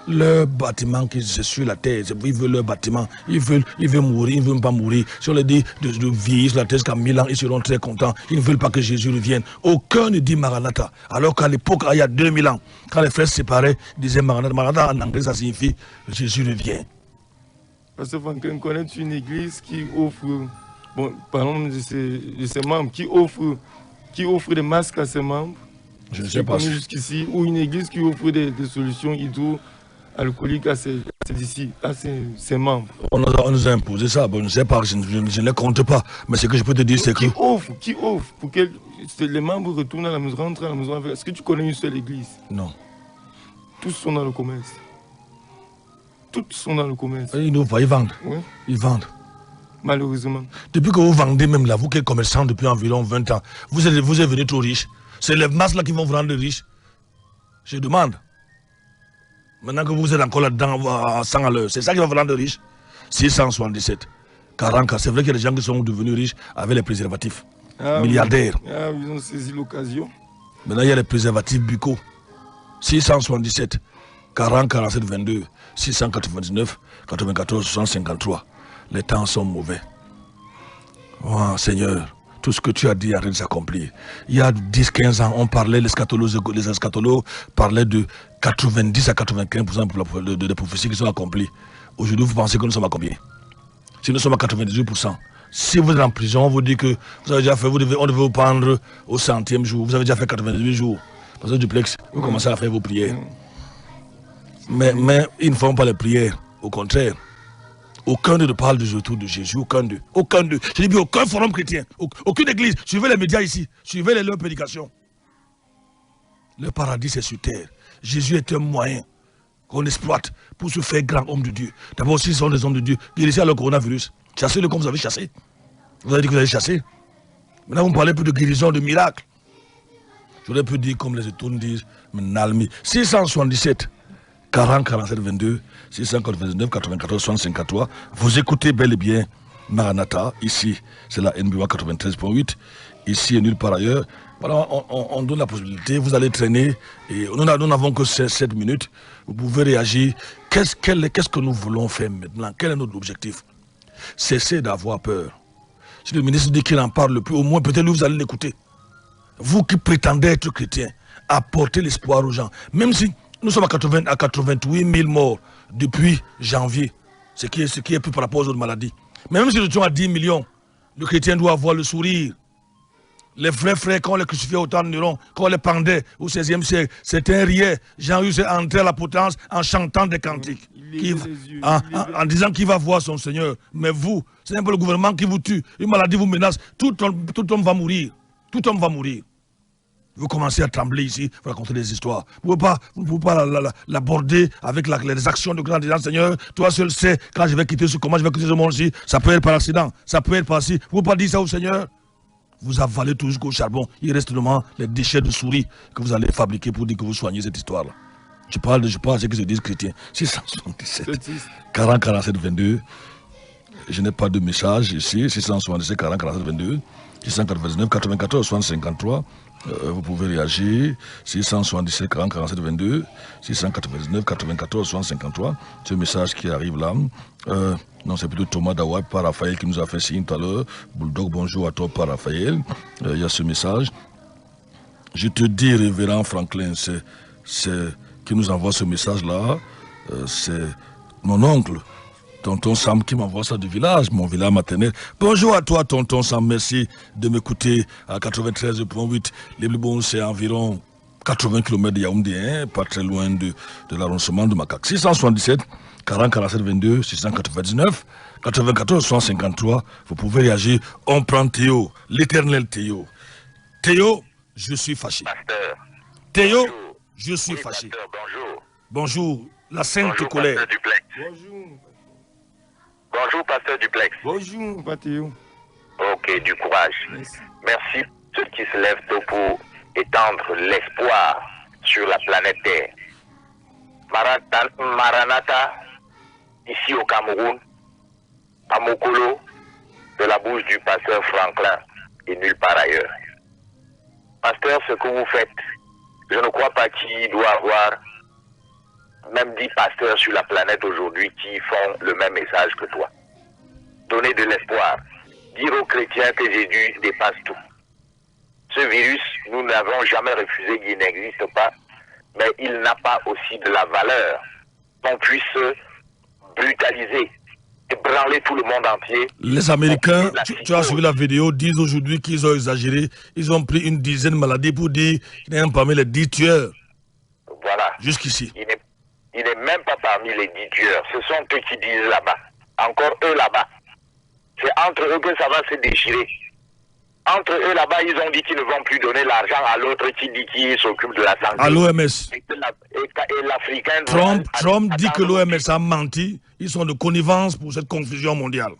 Speaker 2: Leur bâtiment, c'est sur la terre. Ils veulent leur bâtiment. Ils veulent mourir, ils ne veulent pas mourir. Si on leur dit de vieillir sur la terre jusqu'à 1000 ans, ils seront très contents. Ils ne veulent pas que Jésus revienne. Aucun ne dit Maranatha. Alors qu'à l'époque, il y a 2000 ans, quand les frères se séparaient, ils disaient Maranatha. Maranatha en anglais, ça signifie Jésus revient.
Speaker 3: Parce que Franklin connaît une église qui offre, bon, parlons de ses membres, qui offre des masques à ses membres.
Speaker 2: Je ne sais pas.
Speaker 3: Jusqu'ici, ou une église qui offre des solutions hydroalcooliques à ses membres.
Speaker 2: On nous a imposé ça. Bon, je ne sais pas, je ne les compte pas. Mais ce que je peux te dire, c'est que.
Speaker 3: Qui offre pour que les membres retournent à la maison, rentrent à la maison. Est-ce que tu connais une seule église?
Speaker 2: Non.
Speaker 3: Tous sont dans le commerce. Toutes sont dans le commerce.
Speaker 2: Ils vendent.
Speaker 3: Oui.
Speaker 2: Ils vendent.
Speaker 3: Malheureusement.
Speaker 2: Depuis que vous vendez, même là, vous qui êtes commerçant depuis environ 20 ans, vous êtes devenu trop riche. C'est les masses là qui vont vous rendre riches. Je demande. Maintenant que vous êtes encore là-dedans à 100 à l'heure, c'est ça qui va vous rendre riche. 677. 40, c'est vrai qu'il y a des gens qui sont devenus riches avec les préservatifs. Milliardaires.
Speaker 3: Oui. Ah, ils ont saisi l'occasion.
Speaker 2: Maintenant, il y a les préservatifs buccaux. 677. 40, 47, 22. 699, 94, 653. Les temps sont mauvais. Oh, Seigneur, tout ce que tu as dit arrête de s'accomplir. Il y a 10-15 ans, on parlait, les eschatologues parlaient de 90 à 95% des prophéties qui sont accomplies. Aujourd'hui, vous pensez que nous sommes à combien? Si nous sommes à 98%. Si vous êtes en prison, on vous dit que vous avez déjà fait, on devait vous prendre au 100e jour. Vous avez déjà fait 98 jours. Parce que Duplex, vous commencez à faire vos prières. Mais ils ne font pas les prières. Au contraire. Aucun d'eux ne parle du retour de Jésus. Aucun d'eux. Je dis bien aucun forum chrétien. Aucune église. Suivez les médias ici. Suivez leurs prédications. Le paradis, c'est sur terre. Jésus est un moyen qu'on exploite pour se faire grand homme de Dieu. D'abord, s'ils sont des hommes de Dieu, guérissez le coronavirus. Chassez-le comme vous avez chassé. Vous avez dit que vous avez chassé. Maintenant, vous me parlez plus de guérison, de miracle. J'aurais pu dire, comme les étoiles disent, Nalmi. 677, 40, 47, 22, 699, 94, 63. Vous écoutez bel et bien Maranatha. Ici, c'est la NBWA 93.8. Ici et nulle part ailleurs. Voilà, on donne la possibilité. Vous allez traîner. Et nous n'avons que 7 minutes. Vous pouvez réagir. Qu'est-ce que nous voulons faire maintenant? Quel est notre objectif? Cessez d'avoir peur. Si le ministre dit qu'il n'en parle plus, au moins peut-être vous allez l'écouter. Vous qui prétendez être chrétien, apportez l'espoir aux gens. Même si nous sommes à 88 000 morts depuis janvier, ce qui est plus par rapport aux autres maladies. Mais même si nous sommes à 10 millions, le chrétien doit avoir le sourire. Les vrais frères, quand on les crucifiait au temps de Néron, quand on les pendait au XVIe siècle, c'était un riet. Jean-Hus est entré à la potence en chantant des cantiques. En disant qu'il va voir son Seigneur. Mais vous, c'est un peu le gouvernement qui vous tue. Une maladie vous menace. Tout homme va mourir. Tout homme va mourir. Vous commencez à trembler ici, vous racontez des histoires. Vous ne pouvez pas l'aborder avec les actions de grand disant, Seigneur, toi seul sais, quand je vais quitter comment je vais quitter ce monde-ci, ça peut être par accident, ça peut être par ci. Vous ne pouvez pas dire ça au Seigneur. Vous avalez tout jusqu'au charbon. Il reste seulement les déchets de souris que vous allez fabriquer pour dire que vous soignez cette histoire-là. Je parle à ceux qui se disent chrétiens. 677, 40, 47, 22. Je n'ai pas de message ici. 677, 40, 47, 22. 699, 94, 53. Vous pouvez réagir. 677, 40, 47, 22. 699, 94, 53. Ce message qui arrive là. Non, c'est plutôt Thomas Dawa, par Raphaël, qui nous a fait signe tout à l'heure. Bulldog, bonjour à toi, par Raphaël. Il y a ce message. Je te dis, révérend Franklin, c'est qui nous envoie ce message-là. C'est mon oncle, tonton Sam, qui m'envoie ça du village, mon village maternel. Bonjour à toi, tonton Sam, merci de m'écouter à 93.8. Les Blibons, c'est environ 80 km de Yaoundé, hein, pas très loin de l'arrondissement de Makak. 677, 40, 47, 22, 699, 94, 153. Vous pouvez réagir. On prend Théo, l'éternel Théo. Théo, je suis fâché.
Speaker 5: Pasteur.
Speaker 2: Théo,
Speaker 5: Bonjour.
Speaker 2: je suis fâché.
Speaker 5: Pasteur, bonjour.
Speaker 2: Bonjour, la Sainte
Speaker 5: Bonjour,
Speaker 2: Colère.
Speaker 5: pasteur Duplex.
Speaker 3: Bonjour.
Speaker 5: Bonjour, pasteur Duplex.
Speaker 3: Bonjour, Pathéo.
Speaker 5: Ok, du courage.
Speaker 3: Merci.
Speaker 5: Merci à ceux qui se lèvent tôt pour étendre l'espoir sur la planète Terre. Maranatha, ici au Cameroun, à Mokolo, de la bouche du pasteur Franklin et nulle part ailleurs. Pasteur, ce que vous faites, je ne crois pas qu'il doit avoir même 10 pasteurs sur la planète aujourd'hui qui font le même message que toi. Donner de l'espoir. Dire aux chrétiens que Jésus dépasse tout. Ce virus, nous n'avons jamais refusé qu'il n'existe pas, mais il n'a pas aussi de la valeur qu'on puisse brutaliser, ébranler tout le monde entier.
Speaker 2: Les Américains, tu as suivi la vidéo, disent aujourd'hui qu'ils ont exagéré. Ils ont pris une dizaine de maladies pour dire qu'il n'est même parmi les 10 tueurs.
Speaker 5: Voilà.
Speaker 2: Jusqu'ici.
Speaker 5: Il n'est même pas parmi les 10 tueurs. Ce sont eux qui disent là-bas. Encore eux là-bas. C'est entre eux que ça va se déchirer. Entre eux là-bas, ils ont dit qu'ils ne vont plus donner l'argent à l'autre qui dit qu'il s'occupe de la santé.
Speaker 2: À l'OMS.
Speaker 5: Et l'Africain...
Speaker 2: Trump dit que l'OMS a menti. Ils sont de connivence pour cette confusion mondiale.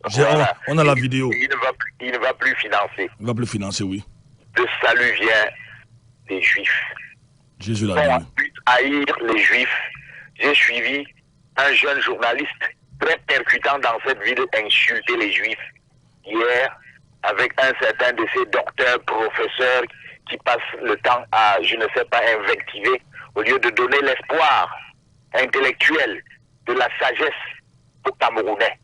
Speaker 5: Voilà.
Speaker 2: On a la vidéo.
Speaker 5: Il ne va plus financer.
Speaker 2: Il ne va plus financer, oui.
Speaker 5: Le salut vient des Juifs.
Speaker 2: Jésus l'a
Speaker 5: Pour
Speaker 2: dit.
Speaker 5: ensuite haïr les Juifs, j'ai suivi un jeune journaliste très percutant dans cette ville insulter les Juifs hier avec un certain de ces docteurs, professeurs qui passent le temps à, je ne sais pas, invectiver au lieu de donner l'espoir intellectuel de la sagesse aux Camerounais,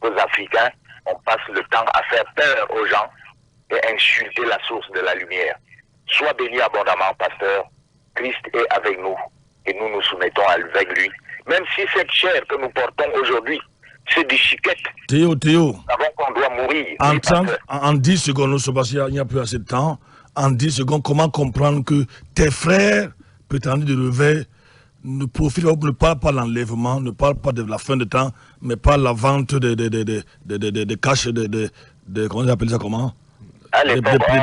Speaker 5: aux Africains. On passe le temps à faire peur aux gens et insulter la source de la lumière. Sois béni abondamment, pasteur. Christ est avec nous et nous nous soumettons avec lui. Même si cette chair que nous portons aujourd'hui, c'est des chiquettes.
Speaker 2: Théo.
Speaker 5: Avant qu'on doit mourir.
Speaker 2: En 10 secondes, nous sommes passés, il n'y a plus assez de temps. En 10 secondes, comment comprendre que tes frères, prétendus de lever, ne parlent pas de l'enlèvement, ne parlent pas de la fin de temps, mais parlent de la vente de caches, comment on appelle ça, comment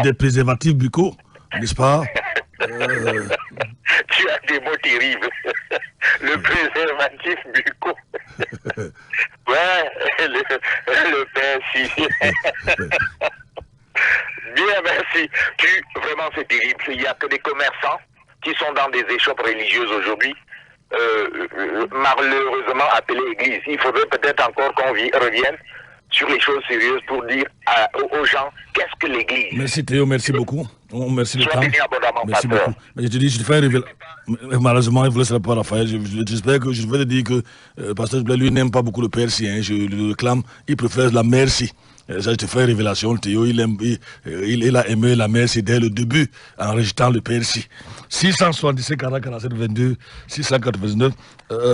Speaker 2: des préservatifs buccaux, n'est-ce pas?
Speaker 5: Tu as des mots terribles. Le préservatif buccaux. Ouais, le père, si. Bien, merci. Vraiment, c'est terrible. Il n'y a que des commerçants qui sont dans des échoppes religieuses aujourd'hui, malheureusement appelées églises. Il faudrait peut-être encore qu'on revienne sur les choses sérieuses pour dire aux gens qu'est-ce que l'église.
Speaker 2: Merci Théo, merci beaucoup. Merci le temps. Merci
Speaker 5: pasteur.
Speaker 2: beaucoup. Mais je te dis, je te fais un révélateur. Malheureusement, il ne vous laisse pas Raphaël. J'espère que je vais te dire que Pasteur lui n'aime pas beaucoup le persil. Hein. Je le réclame. Il préfère la merci. Ça, je te fais une révélation. Théo, il a aimé la merci dès le début en rejetant le persil. 677 40 47 22 699.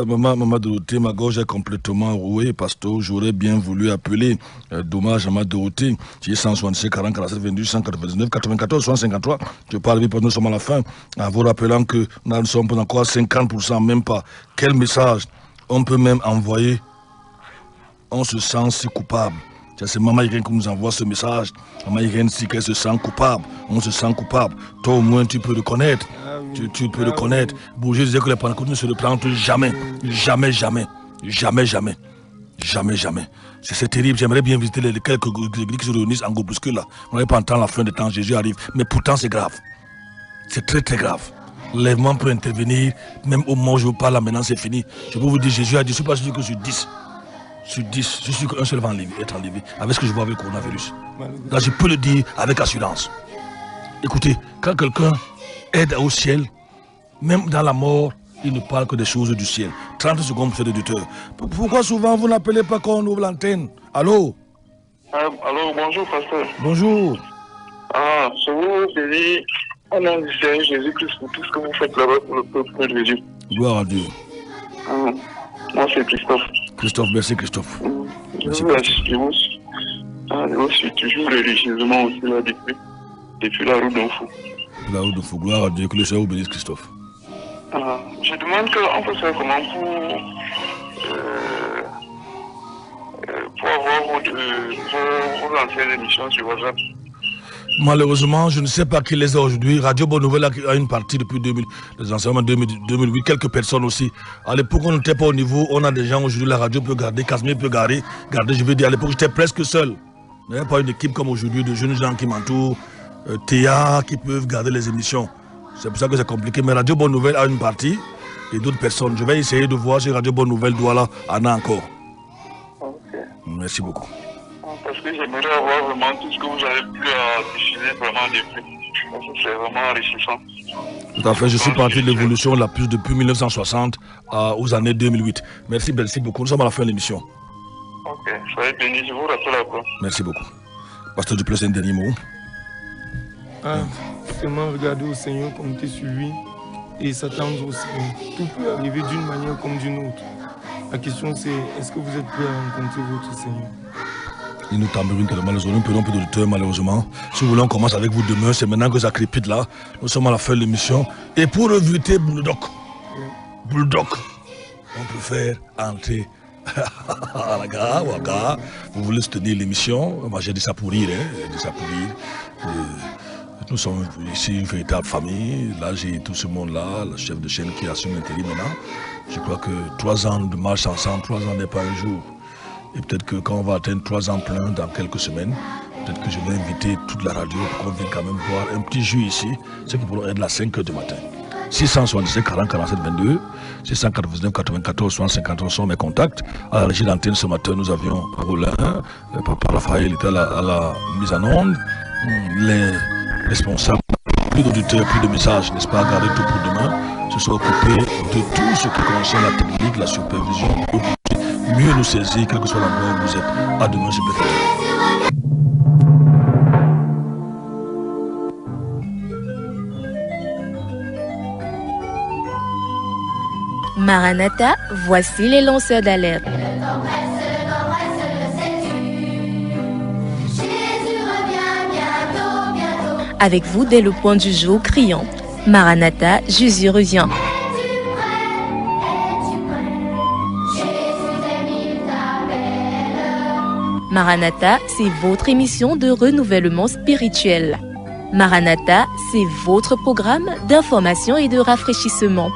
Speaker 2: Maman Dorothée, ma gorge est complètement rouée. Pasteur, j'aurais bien voulu appeler. Dommage à ma Dorothée. 677 40 47 22 199 94 153. Je parle vite parce que nous sommes à la fin. En vous rappelant que nous ne sommes pas encore à 50%, même pas. Quel message on peut même envoyer? On se sent si coupable. C'est Maman Irène qui nous envoie ce message. Maman Irène, si qu'elle se sent coupable, on se sent coupable. Toi au moins tu peux le connaître. Tu peux le connaître. Bourget disait que les Pentecôtistes ne se représentent jamais. Jamais. C'est terrible. J'aimerais bien visiter les quelques églises qui se réunissent en groupuscule là. On n'avait pas entendre la fin de temps, Jésus arrive. Mais pourtant c'est grave. C'est très très grave. L'enlèvement peut intervenir, même au moment où je vous parle là, maintenant c'est fini. Je peux vous dire, Jésus a dit, je ne suis pas sûr que sur 10. Sur 10, je suis qu'un seul va être enlevé avec ce que je vois avec le coronavirus. Là, je peux le dire avec assurance. Écoutez, quand quelqu'un aide au ciel, même dans la mort, il ne parle que des choses du ciel. 30 secondes, monsieur l'éditeur. Pourquoi souvent vous n'appelez pas quand on ouvre l'antenne? Allô?
Speaker 6: Alors, bonjour, pasteur.
Speaker 2: Bonjour.
Speaker 6: Je vous dis, on a dit Jésus-Christ pour tout ce que vous faites là-bas pour le peuple de Dieu.
Speaker 2: Gloire à Dieu.
Speaker 6: Moi, c'est Christophe.
Speaker 2: Christophe, merci Christophe.
Speaker 6: Je vous suis toujours religieusement aussi là depuis la route d'Enfou.
Speaker 2: La route d'Enfou, gloire à Dieu, que le Seigneur vous bénisse Christophe.
Speaker 6: Je demande qu'on peut faire comment pour avoir vos anciennes émissions sur WhatsApp.
Speaker 2: Malheureusement, je ne sais pas qui les a aujourd'hui. Radio Bonne Nouvelle a une partie depuis 2000, les enseignements 2008, quelques personnes aussi. À l'époque, on n'était pas au niveau, on a des gens aujourd'hui, la radio peut garder, Casimir peut garder, je veux dire, à l'époque, j'étais presque seul. Il n'y avait pas une équipe comme aujourd'hui de jeunes gens qui m'entourent, Théa, qui peuvent garder les émissions. C'est pour ça que c'est compliqué. Mais Radio Bonne Nouvelle a une partie et d'autres personnes. Je vais essayer de voir si Radio Bonne Nouvelle Douala en a encore.
Speaker 6: Ok.
Speaker 2: Merci beaucoup.
Speaker 6: Parce que j'aimerais avoir vraiment tout ce que vous avez pu diffuser vraiment depuis. Parce que c'est vraiment enrichissant.
Speaker 2: Tout à fait, je suis parti de l'évolution la plus depuis 1960 aux années 2008. Merci beaucoup. Nous sommes à la fin de l'émission.
Speaker 6: Ok, soyez bénis, je vous rappelle après.
Speaker 2: Merci beaucoup. Pasteur Duplessis, un dernier mot.
Speaker 3: Seulement regarder au Seigneur, compter sur lui et s'attendre au Seigneur. Tout peut arriver d'une manière comme d'une autre. La question c'est, est-ce que vous êtes prêt à rencontrer votre Seigneur?
Speaker 2: Il nous tambourine tellement les zones, peu d'auditeurs malheureusement. Si vous voulez, on commence avec vous demain. C'est maintenant que ça crépite là. Nous sommes à la fin de l'émission. Et pour éviter Bulldog, on peut faire entrer à la gare ou à gare. Vous voulez soutenir l'émission? Moi j'ai dit ça pour rire. J'ai dit ça pour rire. Nous sommes ici une véritable famille. Là, j'ai tout ce monde-là, le chef de chaîne qui assume l'intérim maintenant. Je crois que 3 ans de marche ensemble, 3 ans n'est pas un jour. Et peut-être que quand on va atteindre 3 ans pleins dans quelques semaines, peut-être que je vais inviter toute la radio pour qu'on vienne quand même voir un petit jus ici, ceux qui pourront être là 5 h du matin. 677 40 47 22, 699 94 60 sont mes contacts. À la régie d'antenne ce matin, nous avions Roland, Papa Raphaël était à la mise en onde, les responsables, plus d'auditeurs, plus de messages, n'est-ce pas, garder tout pour demain, se sont occupés de tout ce qui concerne la technique, la supervision, mieux nous saisir, quel que soit l'endroit où vous êtes. À demain, c'est peut-être.
Speaker 1: Maranatha, voici les lanceurs d'alerte. Avec vous dès le point du jour criant Maranatha, Jésus revient. Maranatha, c'est votre émission de renouvellement spirituel. Maranatha, c'est votre programme d'information et de rafraîchissement.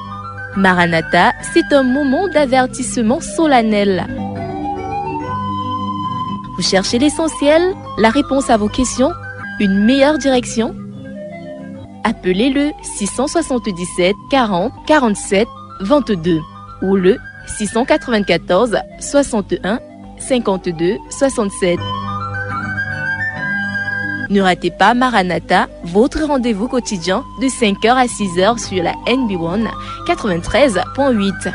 Speaker 1: Maranatha, c'est un moment d'avertissement solennel. Vous cherchez l'essentiel, la réponse à vos questions, une meilleure direction? Appelez le 677 40 47 22 ou le 694 61 52 67. Ne ratez pas Maranatha, votre rendez-vous quotidien de 5h à 6h sur la NB1 93.8.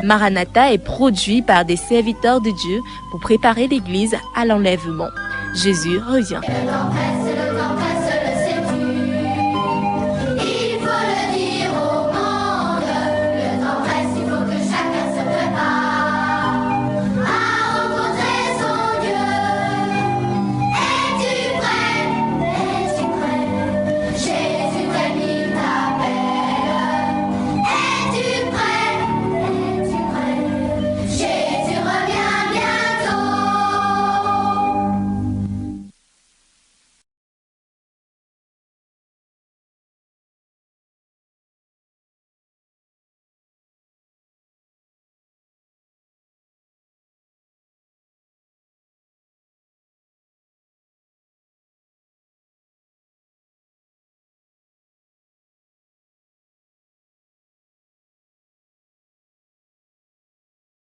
Speaker 1: Maranatha est produit par des serviteurs de Dieu pour préparer l'Église à l'enlèvement. Jésus revient.